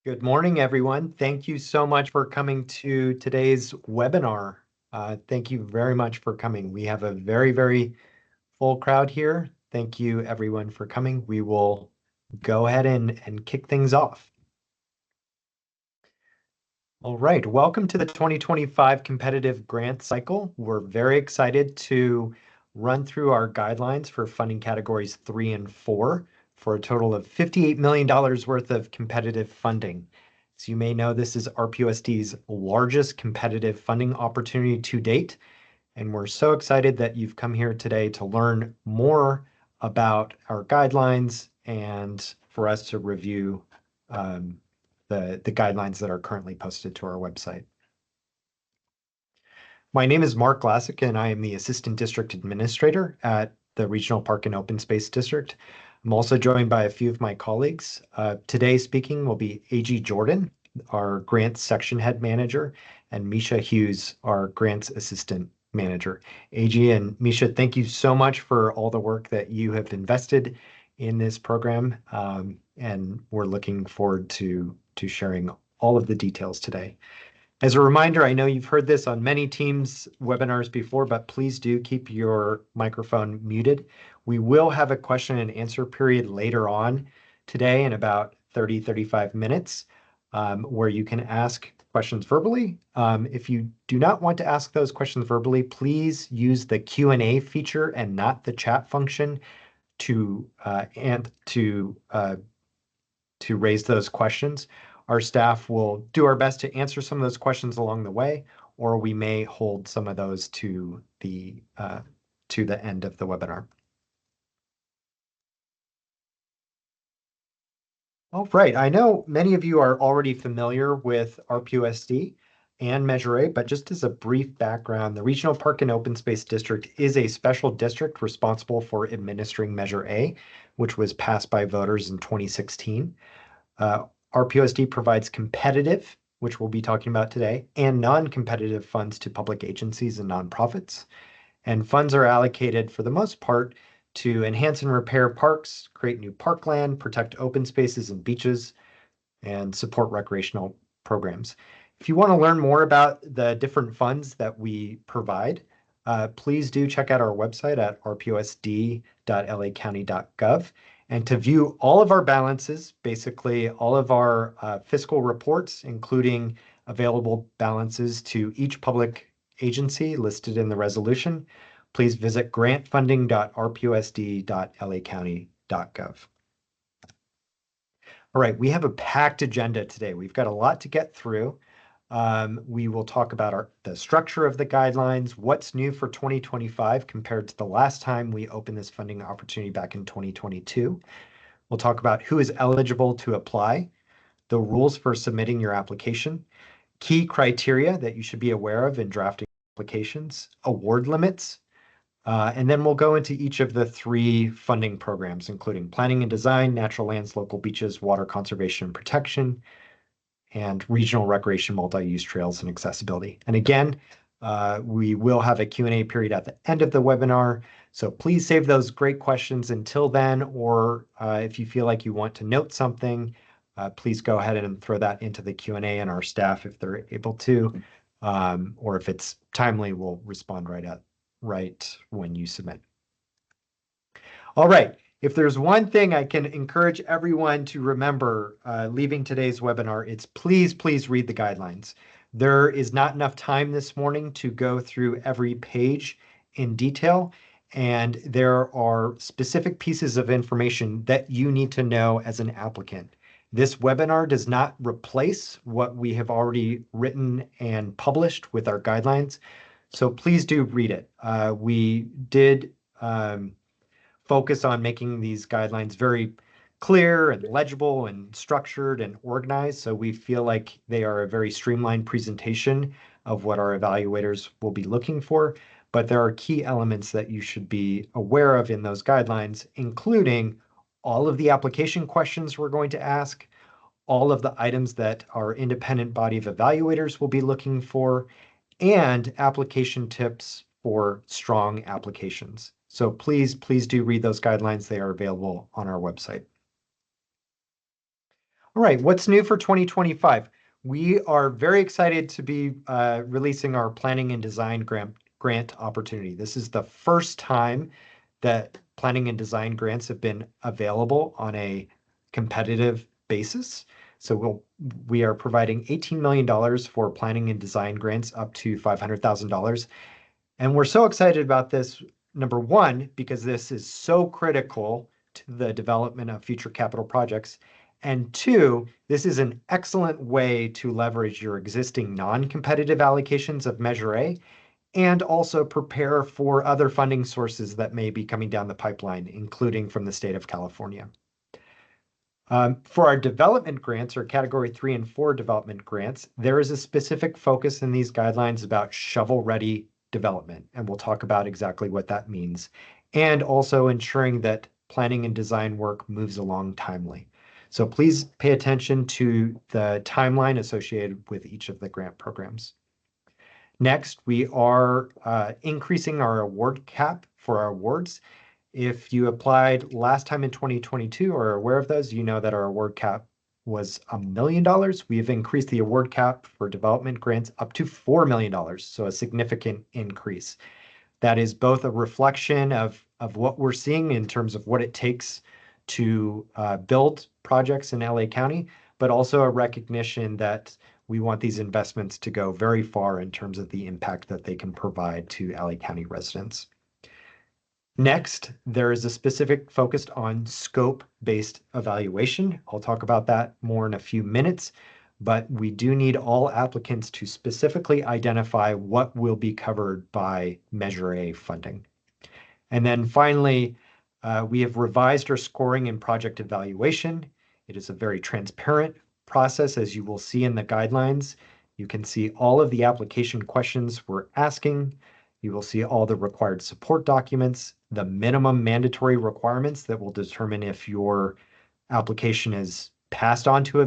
Good morning, everyone. Thank you so much for coming to today's webinar. Thank you very much for coming. We have a very full crowd here. Thank you, everyone, for coming. We will go ahead and kick things off. All right, welcome to the 2025 competitive grant cycle. We're very excited to run through our guidelines for funding categories 3 and 4 for a total of $58 million worth of competitive funding. As you may know, this is RPUSD's largest competitive funding opportunity to date, and we're so excited that you've come here today to learn more about our guidelines and for us to review the guidelines that are currently posted to our website. My name is Mark Glassick, and I am the Assistant District Administrator at the Regional Park and Open Space District. I'm also joined by a few of my colleagues. Today speaking will be A.G. Jordan, our Grants Section Head Manager, and Misha Hughes, our Grants Assistant Manager. A.G. and Misha, thank you so much for all the work that you have invested in this program, and we're looking forward to sharing all of the details today. As a reminder, I know you've heard this on many Teams webinars before, but please do keep your microphone muted. We will have a question and answer period later on today in about 35 minutes, where you can ask questions verbally. If you do not want to ask those questions verbally, please use the Q&A feature and not the chat function to raise those questions. Our staff will do our best to answer some of those questions along the way, or we may hold some of those to the end of the webinar. All right, I know many of you are already familiar with RPUSD and Measure A, but just as a brief background, the Regional Park and Open Space District is a special district responsible for administering Measure A, which was passed by voters in 2016. RPUSD provides competitive, which we'll be talking about today, and non-competitive funds to public agencies and nonprofits. And funds are allocated for the most part to enhance and repair parks, create new parkland, protect open spaces and beaches, and support recreational programs. If you want to learn more about the different funds that we provide, please do check out our website at rpusd.lacounty.gov. And to view all of our balances, basically all of our fiscal reports, including available balances to each public agency listed in the resolution, please visit grantfunding.rpusd.lacounty.gov. All right, we have a packed agenda today. We've got a lot to get through. We will talk about the structure of the guidelines, what's new for 2025 compared to the last time we opened this funding opportunity back in 2022. We'll talk about who is eligible to apply, the rules for submitting your application, key criteria that you should be aware of in drafting applications, award limits, and then we'll go into each of the 3 funding programs, including planning and design, natural lands, local beaches, water conservation and protection, and regional recreation, multi-use trails, and accessibility. And again, we will have a Q&A period at the end of the webinar, so please save those great questions until then, or if you feel like you want to note something, please go ahead and throw that into the Q&A, and our staff, if they're able to, or if it's timely, will respond right when you submit. All right. If there's one thing I can encourage everyone to remember leaving today's webinar, it's please read the guidelines. There is not enough time this morning to go through every page in detail, and there are specific pieces of information that you need to know as an applicant. This webinar does not replace what we have already written and published with our guidelines, so please do read it. We did focus on making these guidelines very clear and legible and structured and organized, so we feel like they are a very streamlined presentation of what our evaluators will be looking for. But there are key elements that you should be aware of in those guidelines, including all of the application questions we're going to ask, all of the items that our independent body of evaluators will be looking for, and application tips for strong applications. So please do read those guidelines. They are available on our website. All right, what's new for 2025? We are very excited to be releasing our planning and design grant opportunity. This is the first time that planning and design grants have been available on a competitive basis. So we are providing $18 million for planning and design grants up to $500,000. And we're so excited about this, number one, because this is so critical to the development of future capital projects. And two, this is an excellent way to leverage your existing non-competitive allocations of Measure A and also prepare for other funding sources that may be coming down the pipeline, including from the state of California. For our development grants, or Category 3 and 4 development grants, there is a specific focus in these guidelines about shovel-ready development, and we'll talk about exactly what that means, and also ensuring that planning and design work moves along timely. So please pay attention to the timeline associated with each of the grant programs. Next, we are increasing our award cap for our awards. If you applied last time in 2022 or are aware of those, you know that our award cap was $1 million. We have increased the award cap for development grants up to $4 million, so a significant increase. That is both a reflection of what we're seeing in terms of what it takes to build projects in LA County, but also a recognition that we want these investments to go very far in terms of the impact that they can provide to LA County residents. Next, there is a specific focus on scope-based evaluation. I'll talk about that more in a few minutes, but we do need all applicants to specifically identify what will be covered by Measure A funding. And then finally, we have revised our scoring and project evaluation. It is a very transparent process, as you will see in the guidelines. You can see all of the application questions we're asking. You will see all the required support documents, the minimum mandatory requirements that will determine if your application is passed on to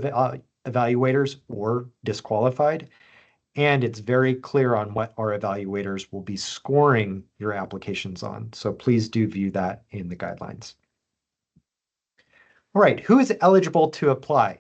evaluators or disqualified. And it's very clear on what our evaluators will be scoring your applications on. So please do view that in the guidelines. All right, who is eligible to apply?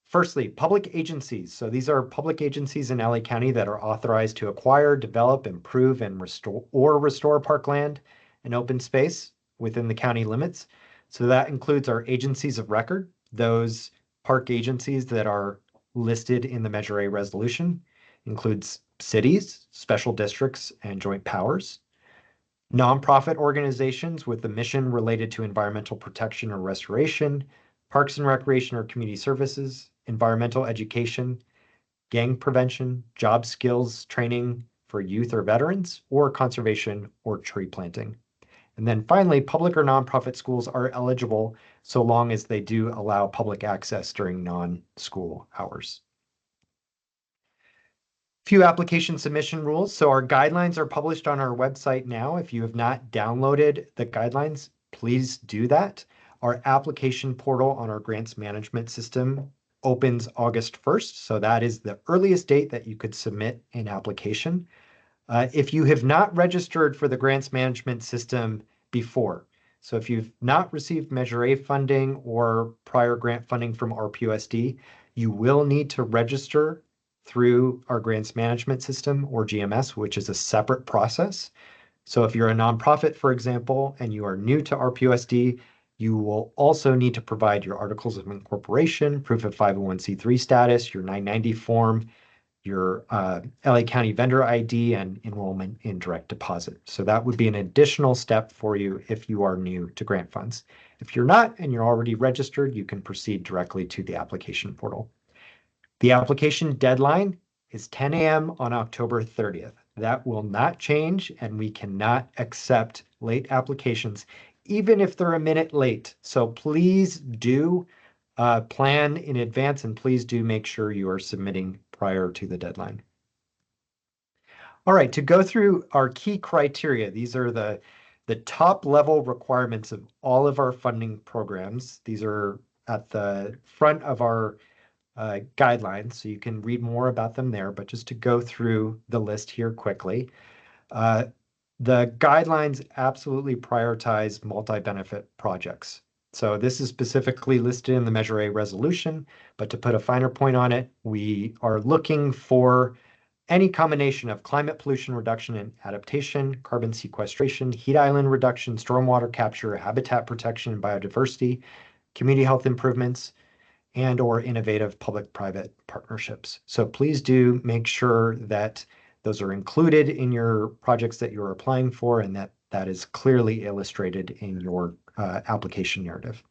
Firstly, public agencies. So these are public agencies in LA County that are authorized to acquire, develop, improve, and restore parkland and open space within the county limits. So that includes our agencies of record, those park agencies that are listed in the Measure A resolution, includes cities, special districts, and joint powers. Nonprofit organizations with a mission related to environmental protection or restoration, parks and recreation or community services, environmental education, gang prevention, job skills training for youth or veterans, or conservation or tree planting. And then finally, public or nonprofit schools are eligible so long as they do allow public access during non-school hours. Few application submission rules. So our guidelines are published on our website now. If you have not downloaded the guidelines, please do that. Our application portal on our grants management system opens August 1st. So that is the earliest date that you could submit an application. If you have not registered for the grants management system before, so if you've not received Measure A funding or prior grant funding from RPUSD, you will need to register through our grants management system, or GMS, which is a separate process. So if you're a nonprofit, for example, and you are new to RPUSD, you will also need to provide your articles of incorporation, proof of 501c3 status, your 990 form, your LA County vendor ID, and enrollment in direct deposit. So that would be an additional step for you if you are new to grant funds. If you're not and you're already registered, you can proceed directly to the application portal. The application deadline is 10 a.m. on October 30th. That will not change, and we cannot accept late applications, even if they're a minute late. So please do plan in advance, and please do make sure you are submitting prior to the deadline. All right, to go through our key criteria, these are the top level requirements of all of our funding programs. These are at the front of our guidelines, so you can read more about them there, but just to go through the list here quickly. The guidelines absolutely prioritize multi-benefit projects. So this is specifically listed in the Measure A resolution, but to put a finer point on it, we are looking for any combination of climate pollution reduction and adaptation, carbon sequestration, heat island reduction, stormwater capture, habitat protection and biodiversity, community health improvements, and or innovative public-private partnerships. So please do make sure that those are included in your projects that you're applying for and that is clearly illustrated in your application narrative.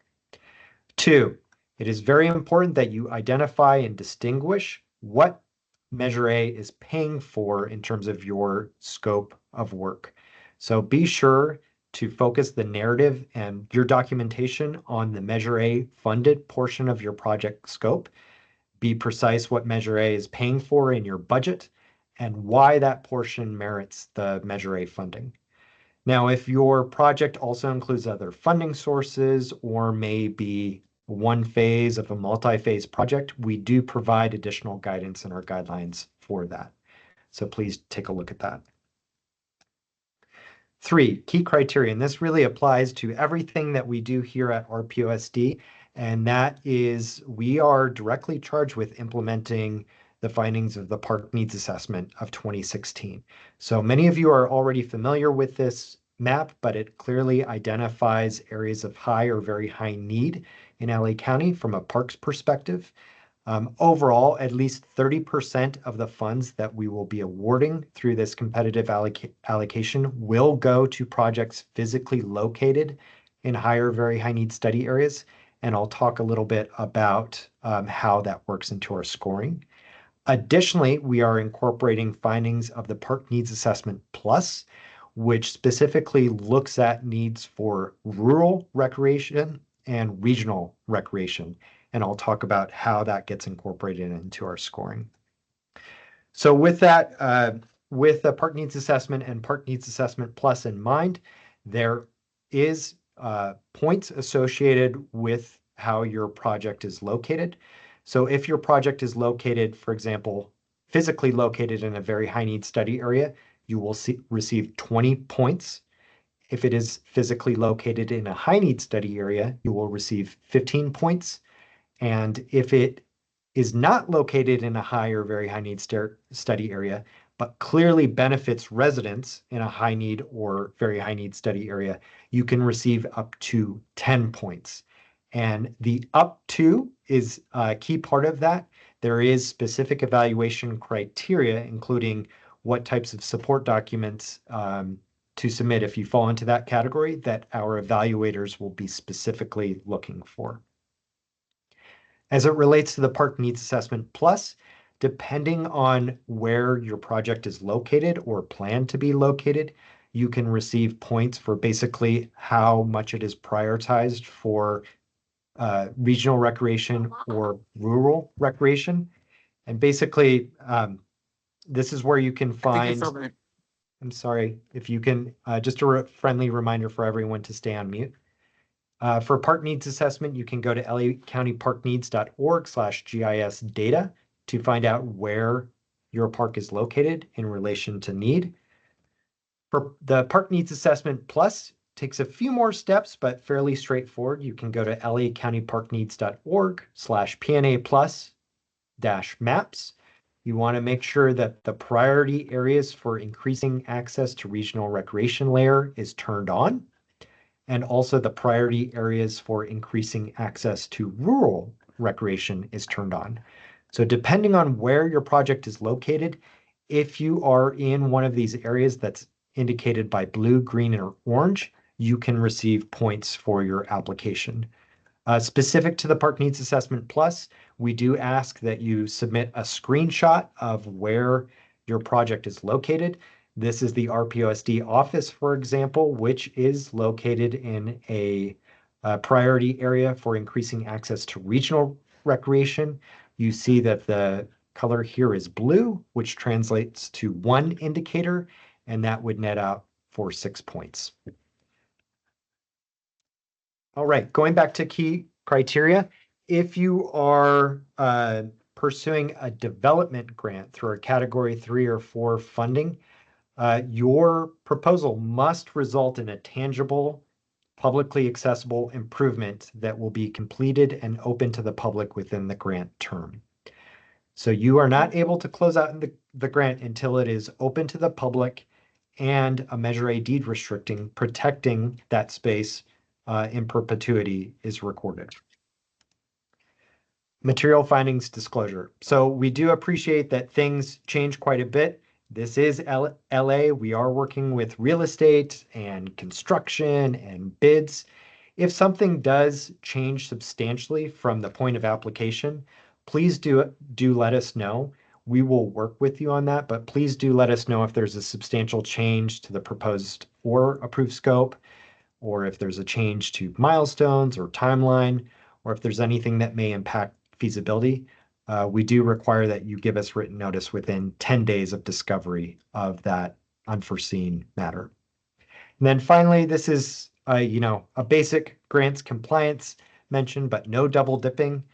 2, it is very important that you identify and distinguish what Measure A is paying for in terms of your scope of work. So be sure to focus the narrative and your documentation on the Measure A funded portion of your project scope. Be precise what Measure A is paying for in your budget and why that portion merits the Measure A funding. Now, if your project also includes other funding sources or may be one phase of a multi-phase project, we do provide additional guidance in our guidelines for that. So please take a look at that. 3, key criteria, and this really applies to everything that we do here at RPOSD, and that is we are directly charged with implementing the findings of the Park Needs Assessment of 2016. So many of you are already familiar with this map, but it clearly identifies areas of high or very high need in LA County from a parks perspective. Overall, at least 30% of the funds that we will be awarding through this competitive allocation will go to projects physically located in high or very high need study areas. And I'll talk a little bit about how that works into our scoring. Additionally, we are incorporating findings of the Park Needs Assessment Plus, which specifically looks at needs for rural recreation and regional recreation. And I'll talk about how that gets incorporated into our scoring. So with that, with the Park Needs Assessment and Park Needs Assessment Plus in mind, there is points associated with how your project is located. So if your project is located, for example, physically located in a very high need study area, you will receive 20 points. If it is physically located in a high need study area, you will receive 15 points. And if it is not located in a high or very high need study area, but clearly benefits residents in a high need or very high need study area, you can receive up to 10 points. And the up to is a key part of that. There is specific evaluation criteria, including what types of support documents to submit if you fall into that category that our evaluators will be specifically looking for. As it relates to the Park Needs Assessment Plus, depending on where your project is located or planned to be located, you can receive points for basically how much it is prioritized for regional recreation or rural recreation. And basically, this is where you can find, I'm sorry, if you can, just a friendly reminder for everyone to stay on mute. For Park Needs Assessment, you can go to lacountyparkneeds.org/GIS data to find out where your park is located in relation to need. For the Park Needs Assessment Plus, takes a few more steps, but fairly straightforward. You can go to lacountyparkneeds.org/PNA+-maps. You want to make sure that the priority areas for increasing access to regional recreation layer is turned on, and also the priority areas for increasing access to rural recreation is turned on. So depending on where your project is located, if you are in one of these areas that's indicated by blue, green, or orange, you can receive points for your application. Specific to the Park Needs Assessment Plus, we do ask that you submit a screenshot of where your project is located. This is the RPOSD office, for example, which is located in a priority area for increasing access to regional recreation. You see that the color here is blue, which translates to 1 indicator, and that would net out for 6 points. All right, going back to key criteria, if you are pursuing a development grant through a Category 3 or 4 funding, your proposal must result in a tangible publicly accessible improvement that will be completed and open to the public within the grant term. So you are not able to close out the grant until it is open to the public and a Measure A deed restricting, protecting that space in perpetuity is recorded. Material findings disclosure. So we do appreciate that things change quite a bit. This is LA. We are working with real estate and construction and bids. If something does change substantially from the point of application, please do let us know. We will work with you on that, but please do let us know if there's a substantial change to the proposed or approved scope, or if there's a change to milestones or timeline, or if there's anything that may impact feasibility. We do require that you give us written notice within 10 days of discovery of that unforeseen matter. And then finally, this is a basic grants compliance mention, but no double dipping.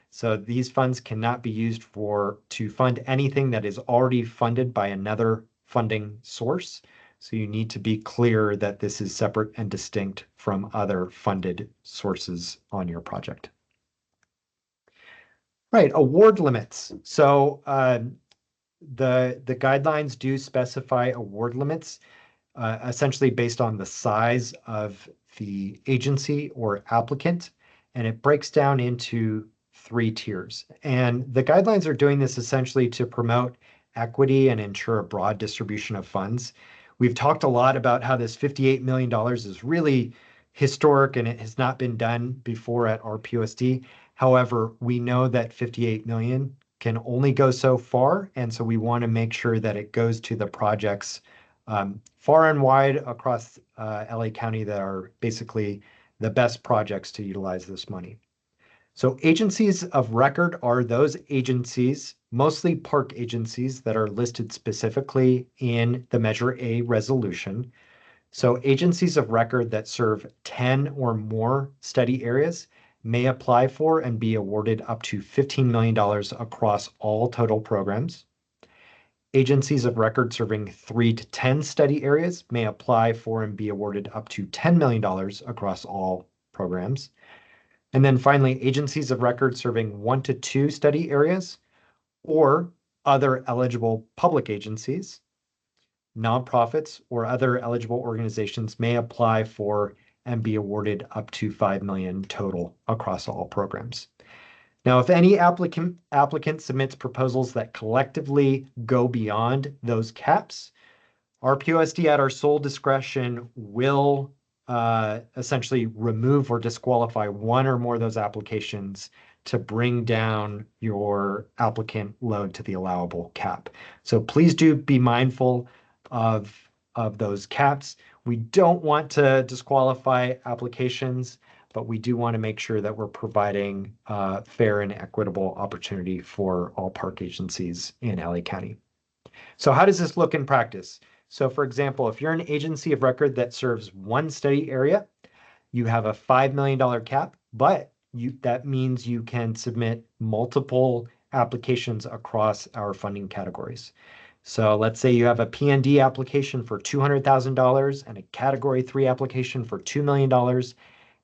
So these funds cannot be used to fund anything that is already funded by another funding source. So you need to be clear that this is separate and distinct from other funded sources on your project. Right, award limits. So the guidelines do specify award limits, essentially based on the size of the agency or applicant, and it breaks down into 3 tiers. And the guidelines are doing this essentially to promote equity and ensure a broad distribution of funds. We've talked a lot about how this $58 million is really historic and it has not been done before at RPUSD. However, we know that 58 million can only go so far, and so we want to make sure that it goes to the projects far and wide across LA County that are basically the best projects to utilize this money. So agencies of record are those agencies, mostly park agencies, that are listed specifically in the Measure A resolution. So agencies of record that serve 10 or more study areas may apply for and be awarded up to $15 million across all total programs. Agencies of record serving 3 to 10 study areas may apply for and be awarded up to $10 million across all programs. And then finally, agencies of record serving 1 to 2 study areas or other eligible public agencies, nonprofits, or other eligible organizations may apply for and be awarded up to $5 million total across all programs. Now, if any applicant submits proposals that collectively go beyond those caps, RPUSD at our sole discretion will essentially remove or disqualify one or more of those applications to bring down your applicant load to the allowable cap. So please do be mindful of those caps. We don't want to disqualify applications, but we do want to make sure that we're providing fair and equitable opportunity for all park agencies in LA County. So how does this look in practice? So for example, if you're an agency of record that serves 1 study area, you have a $5 million cap, but that means you can submit multiple applications across our funding categories. So let's say you have a P&D application for $200,000 and a Category 3 application for $2 million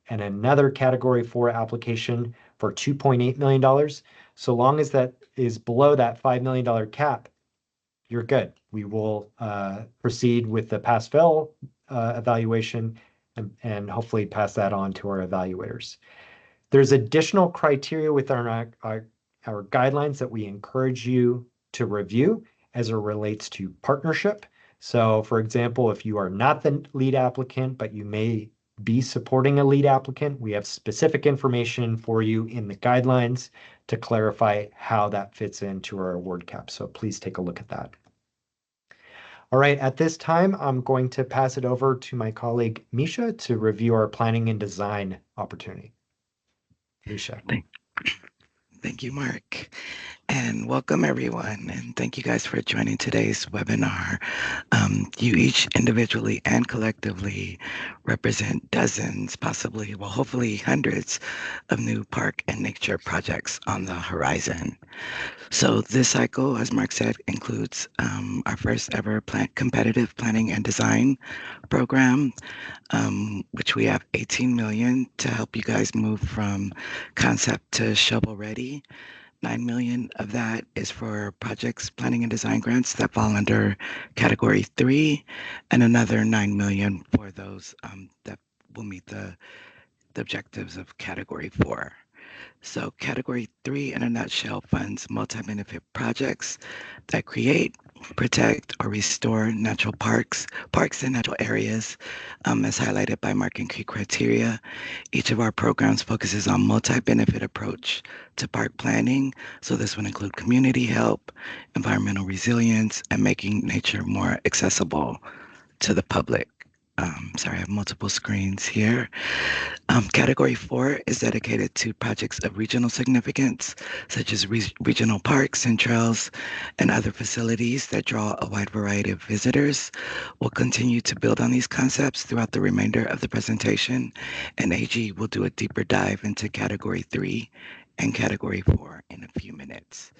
and another Category 4 application for $2.8 million. So long as that is below that $5 million cap, you're good. We will proceed with the pass-fail evaluation and hopefully pass that on to our evaluators. There's additional criteria within our guidelines that we encourage you to review as it relates to partnership. So for example, if you are not the lead applicant, but you may be supporting a lead applicant, we have specific information for you in the guidelines to clarify how that fits into our award cap. So please take a look at that. All right, at this time, I'm going to pass it over to my colleague, Misha, to review our planning and design opportunity. Misha. Thank you, Mark. And welcome everyone, and thank you guys for joining today's webinar. You each individually and collectively represent dozens, possibly, well, hopefully hundreds of new park and nature projects on the horizon. So this cycle, as Mark said, includes our first ever competitive planning and design program, which we have 18 million to help you guys move from concept to shovel ready. 9 million of that is for projects planning and design grants that fall under category 3, and another 9 million for those that will meet the objectives of category 4. So category 3 in a nutshell funds multi-benefit projects that create, protect, or restore natural parks and natural areas, as highlighted by Mark and key criteria. Each of our programs focuses on multi-benefit approach to park planning. So this would include community help, environmental resilience, and making nature more accessible to the public. Sorry, I have multiple screens here. Category 4 is dedicated to projects of regional significance, such as regional parks and trails and other facilities that draw a wide variety of visitors. We'll continue to build on these concepts throughout the remainder of the presentation, and AG will do a deeper dive into Category 3 and Category 4 in a few minutes.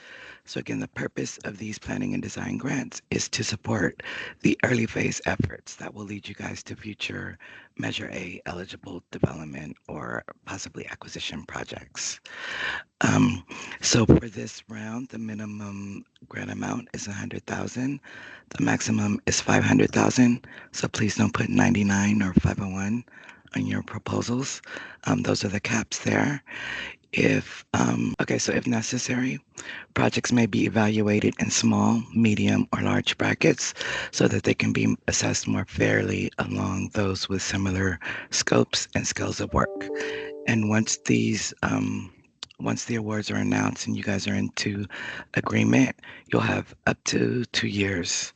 So again, the purpose of these planning and design grants is to support the early phase efforts that will lead you guys to future Measure A eligible development or possibly acquisition projects. Um, so for this round, the minimum grant amount is 100,000. The maximum is 500,000. So please don't put 99 or 501 on your proposals. Those are the caps there. So if necessary, projects may be evaluated in small, medium, or large brackets so that they can be assessed more fairly along those with similar scopes and scales of work. And once the awards are announced and you guys are into agreement, you'll have up to 2 years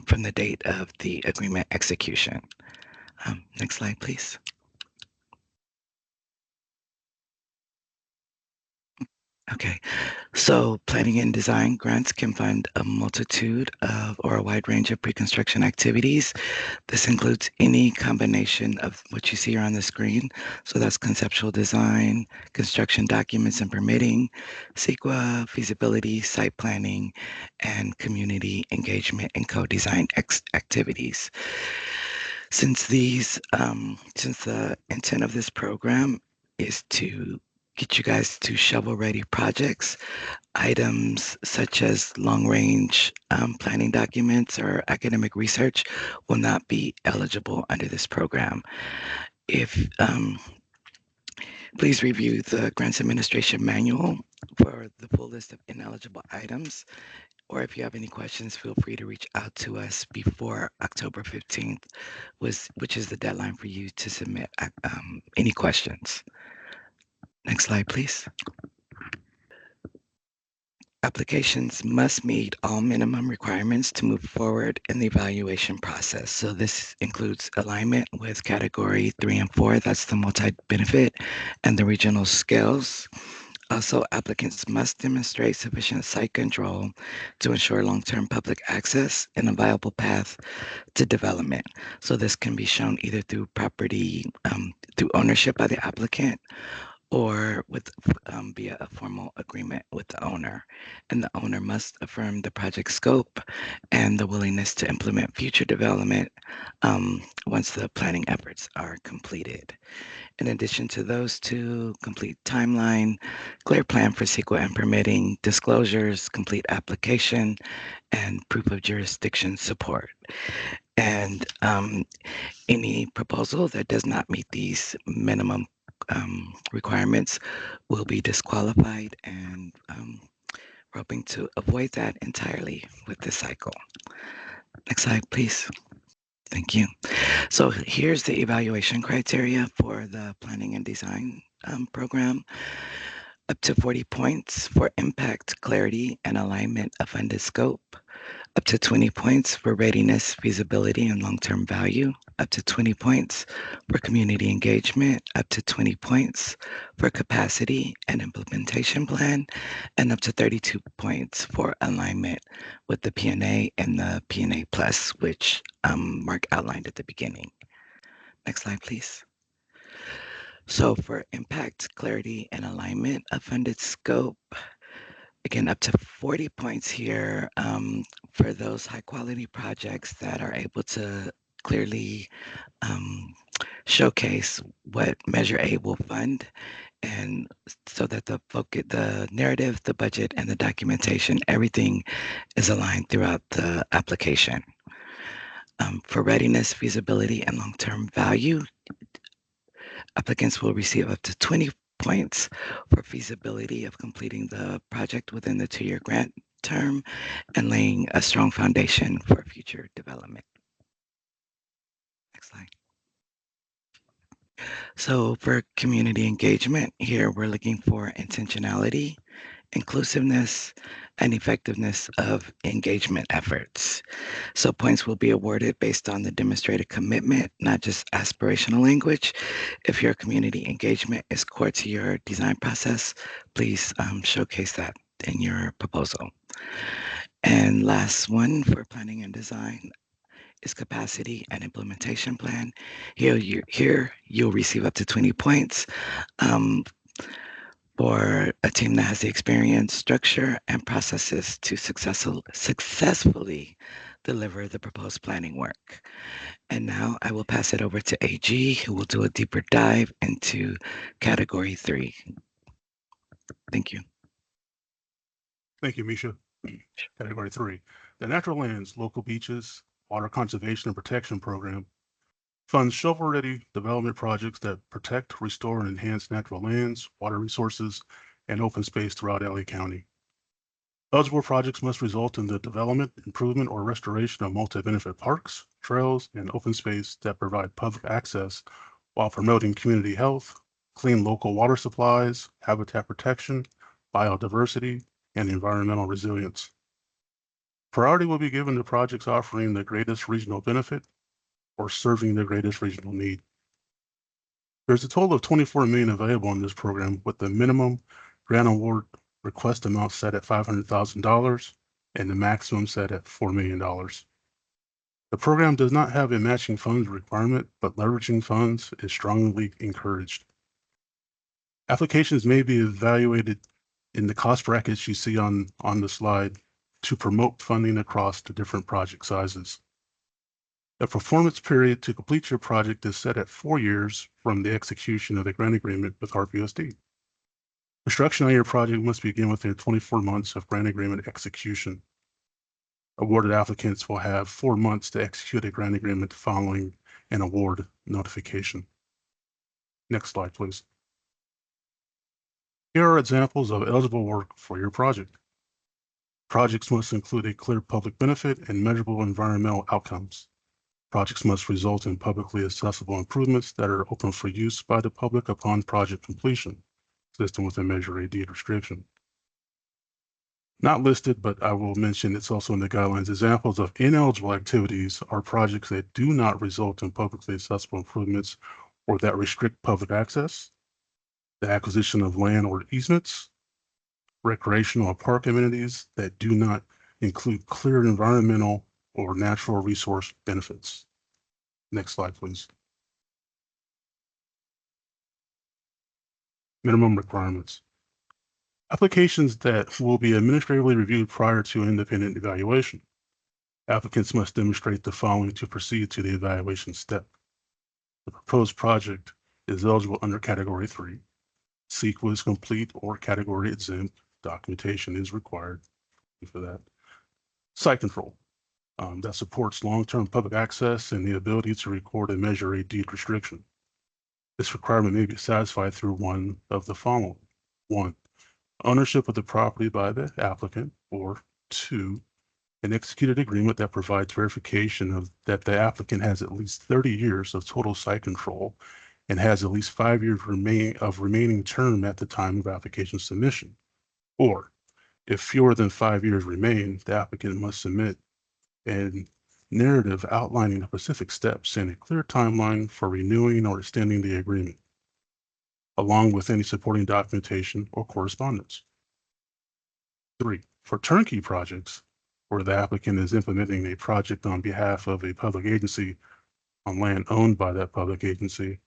from the date of the agreement execution. Next slide, please. Okay, so planning and design grants can fund a multitude of or a wide range of pre-construction activities. This includes any combination of what you see here on the screen. So that's conceptual design, construction documents and permitting, CEQA, feasibility, site planning, and community engagement and co-design activities. Since the intent of this program is to get you guys to shovel-ready projects, items such as long-range planning documents or academic research will not be eligible under this program. If Please review the Grants Administration Manual for the full list of ineligible items, or if you have any questions, feel free to reach out to us before October 15th, which is the deadline for you to submit any questions. Next slide, please. Applications must meet all minimum requirements to move forward in the evaluation process. So this includes alignment with category 3 and 4, that's the multi-benefit, and the regional scales. Also, applicants must demonstrate sufficient site control to ensure long-term public access and a viable path to development. So this can be shown either through through ownership by the applicant or via a formal agreement with the owner. And the owner must affirm the project scope and the willingness to implement future development once the planning efforts are completed. In addition to those two, complete timeline, clear plan for CEQA and permitting, disclosures, complete application, and proof of jurisdiction support. And any proposal that does not meet these minimum requirements will be disqualified, and we're hoping to avoid that entirely with this cycle. Next slide, please. Thank you. So here's the evaluation criteria for the planning and design program. Up to 40 points for impact, clarity, and alignment of funded scope. Up to 20 points for readiness, feasibility, and long-term value. Up to 20 points for community engagement. Up to 20 points for capacity and implementation plan. And up to 32 points for alignment with the P&A and the P&A Plus, which Mark outlined at the beginning. Next slide, please. So for impact, clarity, and alignment of funded scope, Again, up to 40 points here for those high quality projects that are able to clearly showcase what Measure A will fund, and so that the narrative, the budget, and the documentation, everything is aligned throughout the application. For readiness, feasibility, and long-term value, applicants will receive up to 20 points for feasibility of completing the project within the 2-year grant term and laying a strong foundation for future development. Next slide. So for community engagement, here we're looking for intentionality, inclusiveness, and effectiveness of engagement efforts. So points will be awarded based on the demonstrated commitment, not just aspirational language. If your community engagement is core to your design process, please showcase that in your proposal. And last one for planning and design is capacity and implementation plan. Here you'll receive up to 20 points. For a team that has the experience, structure, and processes to successfully deliver the proposed planning work. And now I will pass it over to AG, who will do a deeper dive into category 3. Thank you. Thank you, Misha. Category 3, the Natural Lands, Local Beaches, Water Conservation and Protection Program funds shovel-ready development projects that protect, restore, and enhance natural lands, water resources, and open space throughout LA County. Eligible projects must result in the development, improvement, or restoration of multi-benefit parks, trails, and open space that provide public access while promoting community health, clean local water supplies, habitat protection, biodiversity, and environmental resilience. Priority will be given to projects offering the greatest regional benefit or serving the greatest regional need. There's a total of $24 million available in this program, with the minimum grant award request amount set at $500,000 and the maximum set at $4 million. The program does not have a matching funds requirement, but leveraging funds is strongly encouraged. Applications may be evaluated in the cost brackets you see on the slide to promote funding across the different project sizes. The performance period to complete your project is set at 4 years from the execution of the grant agreement with ARPUSD. Construction on your project must begin within 24 months of grant agreement execution. Awarded applicants will have 4 months to execute a grant agreement following an award notification. Next slide, please. Here are examples of eligible work for your project. Projects must include a clear public benefit and measurable environmental outcomes. Projects must result in publicly accessible improvements that are open for use by the public upon project completion, consistent with a Measure A deed restriction. Not listed, but I will mention it's also in the guidelines. Examples of ineligible activities are projects that do not result in publicly accessible improvements or that restrict public access, the acquisition of land or easements, recreational or park amenities that do not include clear environmental or natural resource benefits. Next slide, please. Minimum requirements. Applications that will be administratively reviewed prior to independent evaluation. Applicants must demonstrate the following to proceed to the evaluation step. The proposed project is eligible under Category 3. CEQA is complete or category exempt. Documentation is required for that. Site control. That supports long-term public access and the ability to record and measure a deed restriction. This requirement may be satisfied through one of the following. 1, ownership of the property by the applicant, or 2, an executed agreement that provides verification of that the applicant has at least 30 years of total site control and has at least 5 years remaining term at the time of application submission. Or, if fewer than 5 years remain, the applicant must submit a narrative outlining the specific steps and a clear timeline for renewing or extending the agreement, along with any supporting documentation or correspondence. 3, for turnkey projects, where the applicant is implementing a project on behalf of a public agency on land owned by that public agency,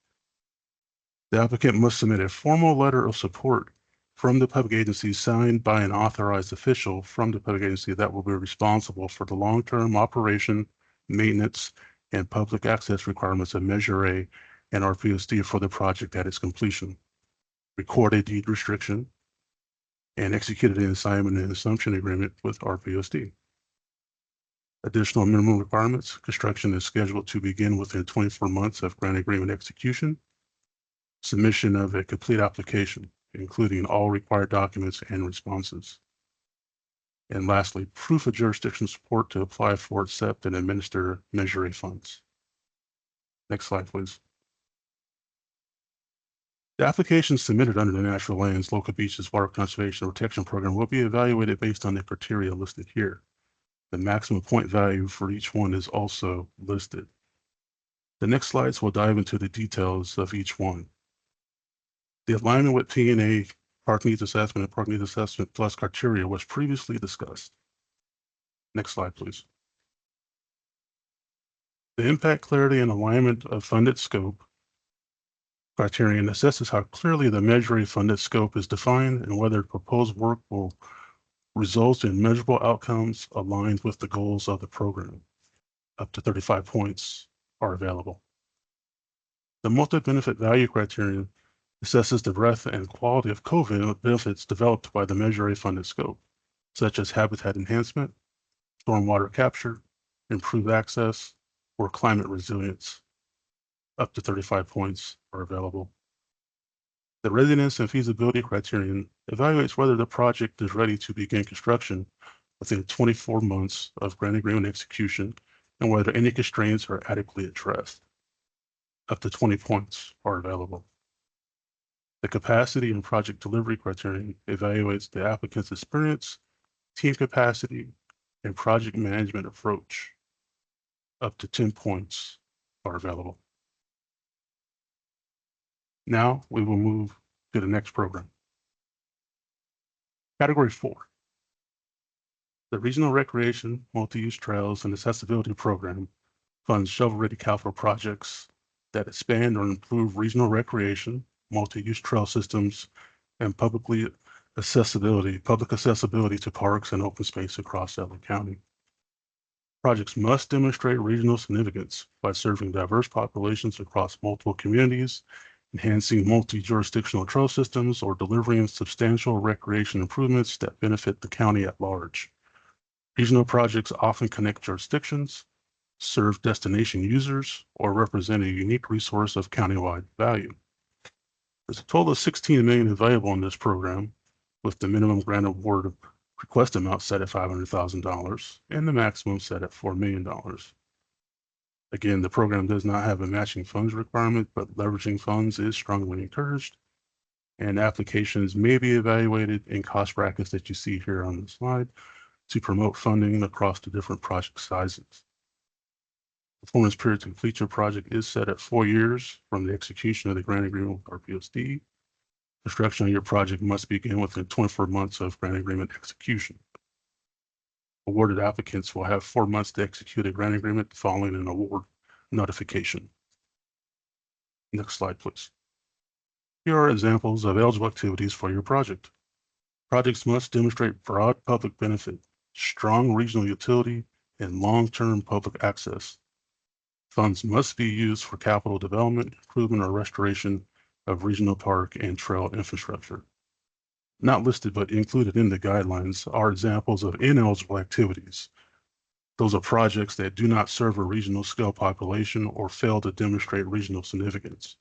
the applicant must submit a formal letter of support from the public agency signed by an authorized official from the public agency that will be responsible for the long-term operation, maintenance, and public access requirements of Measure A and RPSD for the project at its completion. Record a deed restriction and executed an assignment and assumption agreement with RPSD. Additional minimum requirements: construction is scheduled to begin within 24 months of grant agreement execution. Submission of a complete application, including all required documents and responses. And lastly, proof of jurisdiction support to apply for, accept, and administer Measure A funds. Next slide, please. The application submitted under the Natural Lands, Local Beaches, Water Conservation and Protection Program will be evaluated based on the criteria listed here. The maximum point value for each one is also listed. The next slides will dive into the details of each one. The alignment with P&A Park Needs Assessment and Park Needs Assessment Plus criteria was previously discussed. Next slide, please. The impact, clarity, and alignment of funded scope criterion assesses how clearly the Measure A funded scope is defined and whether proposed work will result in measurable outcomes aligned with the goals of the program. Up to 35 points are available. The multi-benefit value criterion assesses the breadth and quality of COVID benefits developed by the Measure A funded scope, such as habitat enhancement, stormwater capture, improved access, or climate resilience. Up to 35 points are available. The readiness and feasibility criterion evaluates whether the project is ready to begin construction within 24 months of grant agreement execution and whether any constraints are adequately addressed. Up to 20 points are available. The capacity and project delivery criterion evaluates the applicant's experience, team capacity, and project management approach. Up to 10 points are available. Now we will move to the next program. Category 4. The Regional Recreation, Multi-Use Trails, and Accessibility Program funds shovel-ready capital projects that expand or improve regional recreation, multi-use trail systems, and public accessibility to parks and open space across LA County. Projects must demonstrate regional significance by serving diverse populations across multiple communities, enhancing multi-jurisdictional trail systems, or delivering substantial recreation improvements that benefit the county at large. Regional projects often connect jurisdictions, serve destination users, or represent a unique resource of countywide value. There's a total of $16 million available in this program, with the minimum grant award request amount set at $500,000 and the maximum set at $4 million. Again, the program does not have a matching funds requirement, but leveraging funds is strongly encouraged, and applications may be evaluated in cost brackets that you see here on the slide to promote funding across the different project sizes. Performance period to complete your project is set at 4 years from the execution of the grant agreement with RPSD. Construction of your project must begin within 24 months of grant agreement execution. Awarded applicants will have 4 months to execute a grant agreement following an award notification. Next slide, please. Here are examples of eligible activities for your project. Projects must demonstrate broad public benefit, strong regional utility, and long-term public access. Funds must be used for capital development, improvement, or restoration of regional park and trail infrastructure. Not listed but included in the guidelines are examples of ineligible activities. Those are projects that do not serve a regional scale population or fail to demonstrate regional significance.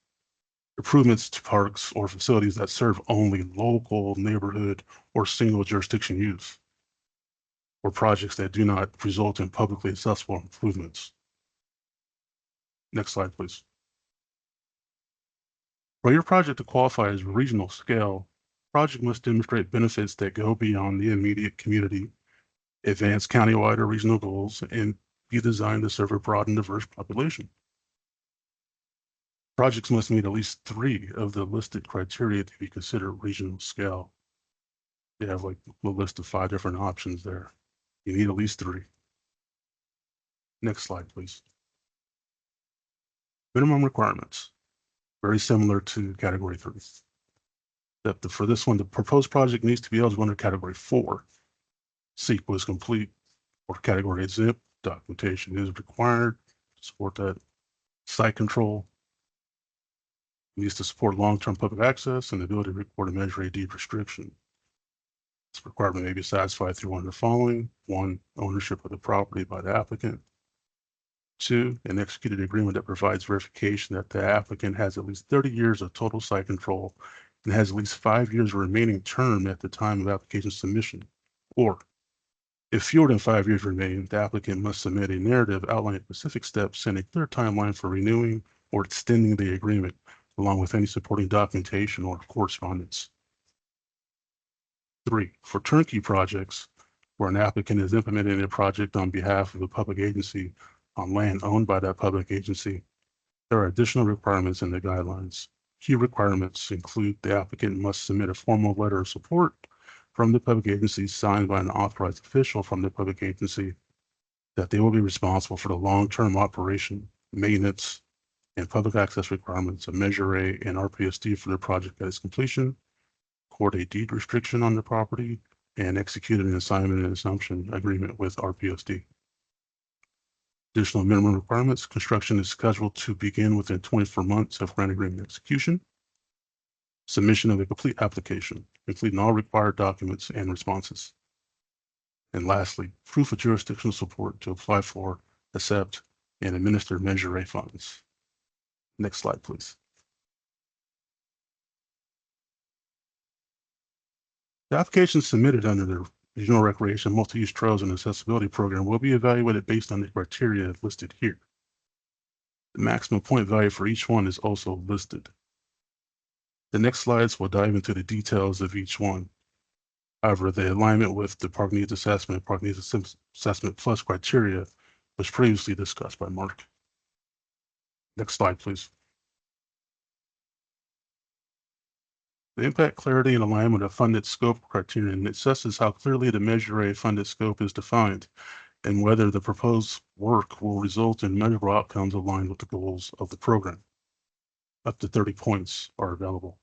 Improvements to parks or facilities that serve only local, neighborhood, or single jurisdiction use, or projects that do not result in publicly accessible improvements. Next slide, please. For your project to qualify as regional scale, project must demonstrate benefits that go beyond the immediate community, advance countywide or regional goals, and be designed to serve a broad and diverse population. Projects must meet at least 3 of the listed criteria to be considered regional scale. You have like a list of 5 different options there. You need at least 3. Next slide, please. Minimum requirements, very similar to category 3. for this one, the proposed project needs to be eligible under category 4. SEQA is complete, or category exempt. Documentation is required to support that. Site control needs to support long-term public access and the ability to record and measure a deed restriction. This requirement may be satisfied through one of the following: 1, ownership of the property by the applicant; 2, an executed agreement that provides verification that the applicant has at least 30 years of total site control and has at least 5 years remaining term at the time of application submission. Or, if fewer than 5 years remain, the applicant must submit a narrative outlining specific steps and a clear timeline for renewing or extending the agreement, along with any supporting documentation or correspondence. 3, for turnkey projects, where an applicant is implementing a project on behalf of a public agency on land owned by that public agency, there are additional requirements in the guidelines. Key requirements include the applicant must submit a formal letter of support from the public agency signed by an authorized official from the public agency that they will be responsible for the long-term operation, maintenance, and public access requirements of Measure A and RPSD for the project at its completion, record a deed restriction on the property, and execute an assignment and assumption agreement with RPSD. Additional minimum requirements: construction is scheduled to begin within 24 months of grant agreement execution. Submission of a complete application, including all required documents and responses. And lastly, proof of jurisdictional support to apply for, accept, and administer Measure A funds. Next slide, please. The application submitted under the Regional Recreation Multi-Use Trails and Accessibility Program will be evaluated based on the criteria listed here. The maximum point value for each one is also listed. The next slides will dive into the details of each one. However, the alignment with the Park Needs Assessment, Park Needs Assessment Plus criteria was previously discussed by Mark. Next slide, please. The impact, clarity, and alignment of funded scope criterion assesses how clearly the Measure A funded scope is defined and whether the proposed work will result in measurable outcomes aligned with the goals of the program. Up to 30 points are available.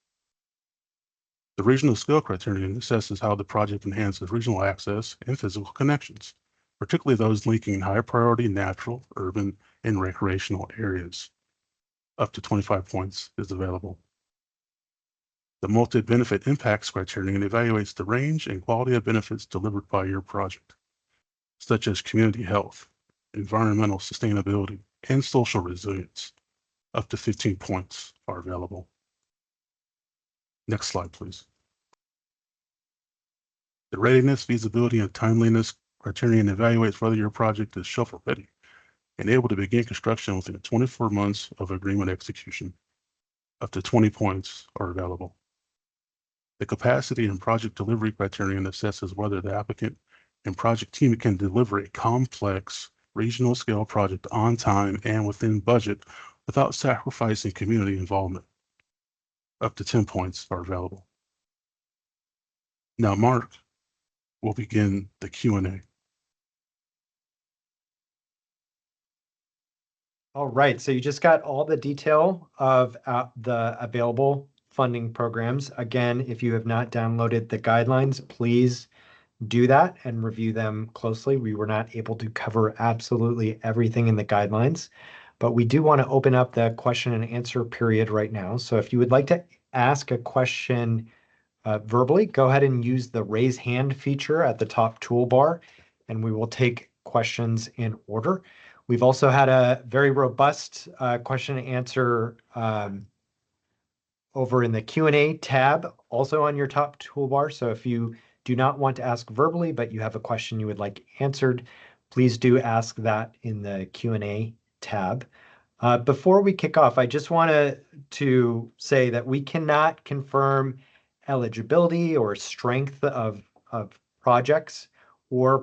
The regional scale criterion assesses how the project enhances regional access and physical connections, particularly those linking high priority natural, urban, and recreational areas. Up to 25 points is available. The multi-benefit impacts criterion evaluates the range and quality of benefits delivered by your project, such as community health, environmental sustainability, and social resilience. Up to 15 points are available. Next slide, please. The readiness, feasibility, and timeliness criterion evaluates whether your project is shovel-ready and able to begin construction within 24 months of agreement execution. Up to 20 points are available. The capacity and project delivery criterion assesses whether the applicant and project team can deliver a complex regional scale project on time and within budget without sacrificing community involvement. Up to 10 points are available. Now, Mark will begin the Q&A. All right, so you just got all the detail of the available funding programs. Again, if you have not downloaded the guidelines, please do that and review them closely. We were not able to cover absolutely everything in the guidelines, but we do want to open up the question and answer period right now. So if you would like to ask a question verbally, go ahead and use the raise hand feature at the top toolbar, and we will take questions in order. We've also had a very robust question and answer over in the Q&A tab, also on your top toolbar. So if you do not want to ask verbally, but you have a question you would like answered, please do ask that in the Q&A tab. Before we kick off, I just wanted to say that we cannot confirm eligibility or strength of projects or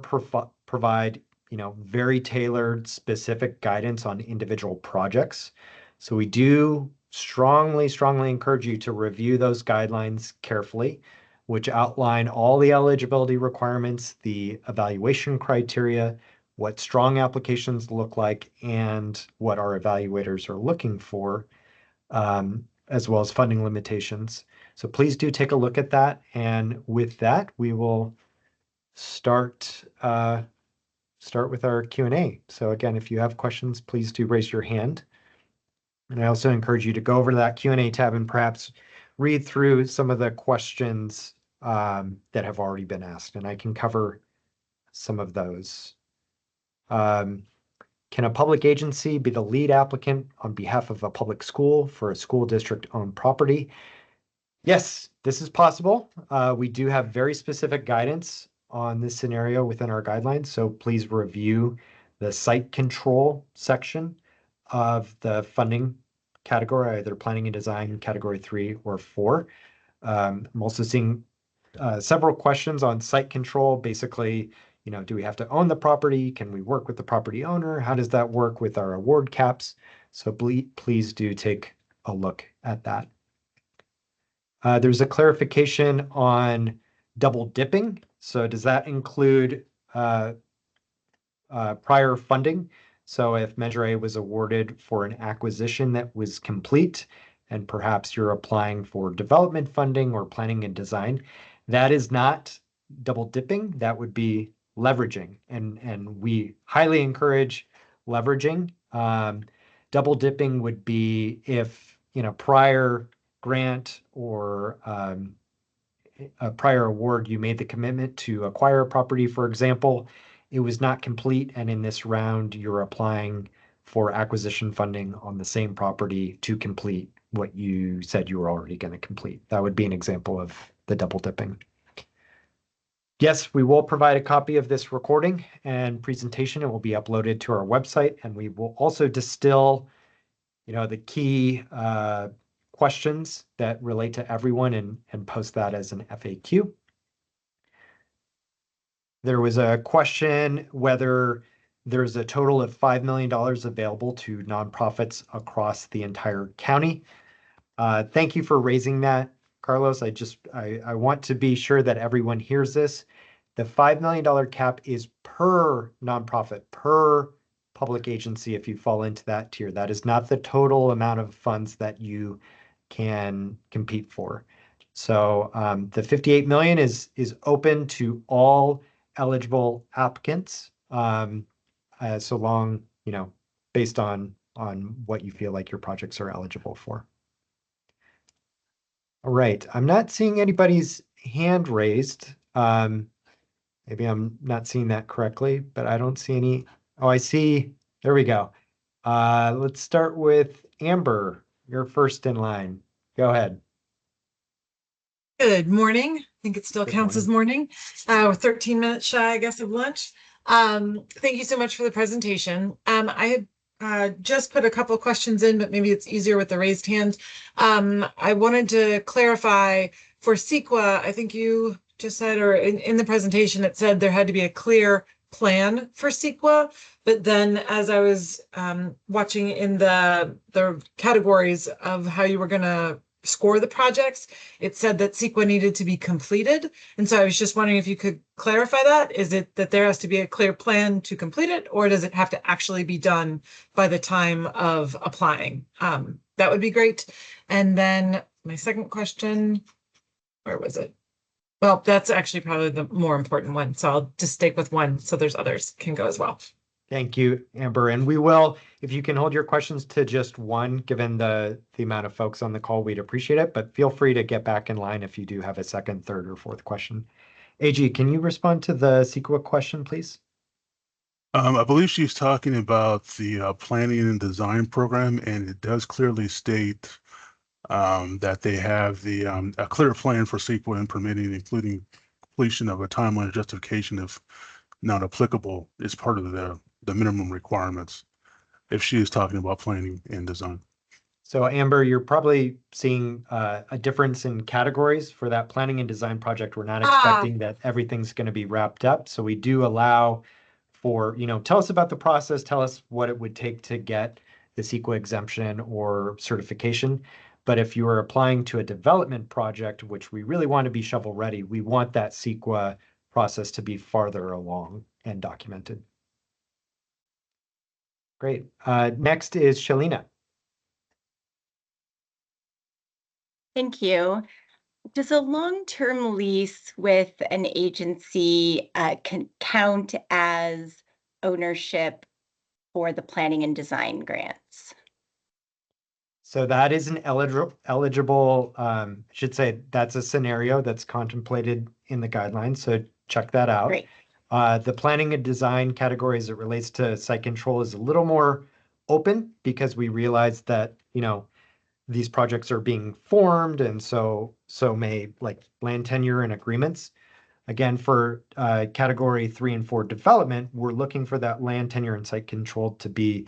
provide very tailored specific guidance on individual projects. So we do strongly encourage you to review those guidelines carefully, which outline all the eligibility requirements, the evaluation criteria, what strong applications look like, and what our evaluators are looking for, as well as funding limitations. So please do take a look at that. And with that, we will start with our Q&A. So again, if you have questions, please do raise your hand. And I also encourage you to go over to that Q&A tab and perhaps read through some of the questions that have already been asked, and I can cover some of those. Can a public agency be the lead applicant on behalf of a public school for a school district-owned property? Yes, this is possible. We do have very specific guidance on this scenario within our guidelines, so please review the site control section of the funding category, either planning and design category 3 or 4. I'm also seeing several questions on site control. Basically, do we have to own the property? Can we work with the property owner? How does that work with our award caps? So please do take a look at that. There's a clarification on double dipping. So does that include prior funding? So if Measure A was awarded for an acquisition that was complete, and perhaps you're applying for development funding or planning and design, that is not double dipping. That would be leveraging, and we highly encourage leveraging. Double dipping would be if prior grant or a prior award, you made the commitment to acquire a property, for example, it was not complete, and in this round, you're applying for acquisition funding on the same property to complete what you said you were already going to complete. That would be an example of the double dipping. Yes, we will provide a copy of this recording and presentation. It will be uploaded to our website, and we will also distill, the key questions that relate to everyone and post that as an FAQ. There was a question whether there's a total of $5 million available to nonprofits across the entire county. Thank you for raising that, Carlos. I want to be sure that everyone hears this. The $5 million cap is per nonprofit, per public agency if you fall into that tier. That is not the total amount of funds that you can compete for. So the 58 million is open to all eligible applicants, so long, based on what you feel like your projects are eligible for. All right, I'm not seeing anybody's hand raised. Maybe I'm not seeing that correctly, but I don't see any. Oh, I see. There we go. Let's start with Amber. You're first in line. Go ahead. Good morning. I think it still counts as morning. We're 13 minutes shy, I guess, of lunch. Thank you so much for the presentation. I had just put a couple of questions in, but maybe it's easier with the raised hand. I wanted to clarify for CEQA, I think you just said, or in the presentation, it said there had to be a clear plan for CEQA, but then as I was watching in the categories of how you were going to score the projects, it said that CEQA needed to be completed. And so I was just wondering if you could clarify that. Is it that there has to be a clear plan to complete it, or does it have to actually be done by the time of applying? That would be great. And then my second question, where was it? Well, that's actually probably the more important one. So I'll just stick with one so there's others can go as well. Thank you, Amber. And we will, if you can hold your questions to just one, given the amount of folks on the call, we'd appreciate it. But feel free to get back in line if you do have a second, third, or fourth question. AG, can you respond to the CEQA question, please? I believe she's talking about the planning and design program, and it does clearly state that they have a clear plan for CEQA and permitting, including completion of a timeline justification if not applicable, is part of the minimum requirements if she is talking about planning and design. So Amber, you're probably seeing a difference in categories for that planning and design project. We're not expecting that everything's going to be wrapped up. So we do allow for, tell us about the process, tell us what it would take to get the CEQA exemption or certification. But if you are applying to a development project, which we really want to be shovel ready, we want that CEQA process to be farther along and documented. Great. Next is Shalina. Thank you. Does a long-term lease with an agency can count as ownership for the planning and design grants? So that is an eligible, I should say that's a scenario that's contemplated in the guidelines. So check that out. Great. The planning and design category as it relates to site control is a little more open because we realize that, these projects are being formed and so may like land tenure and agreements. Again, for category 3 and 4 development, we're looking for that land tenure and site control to be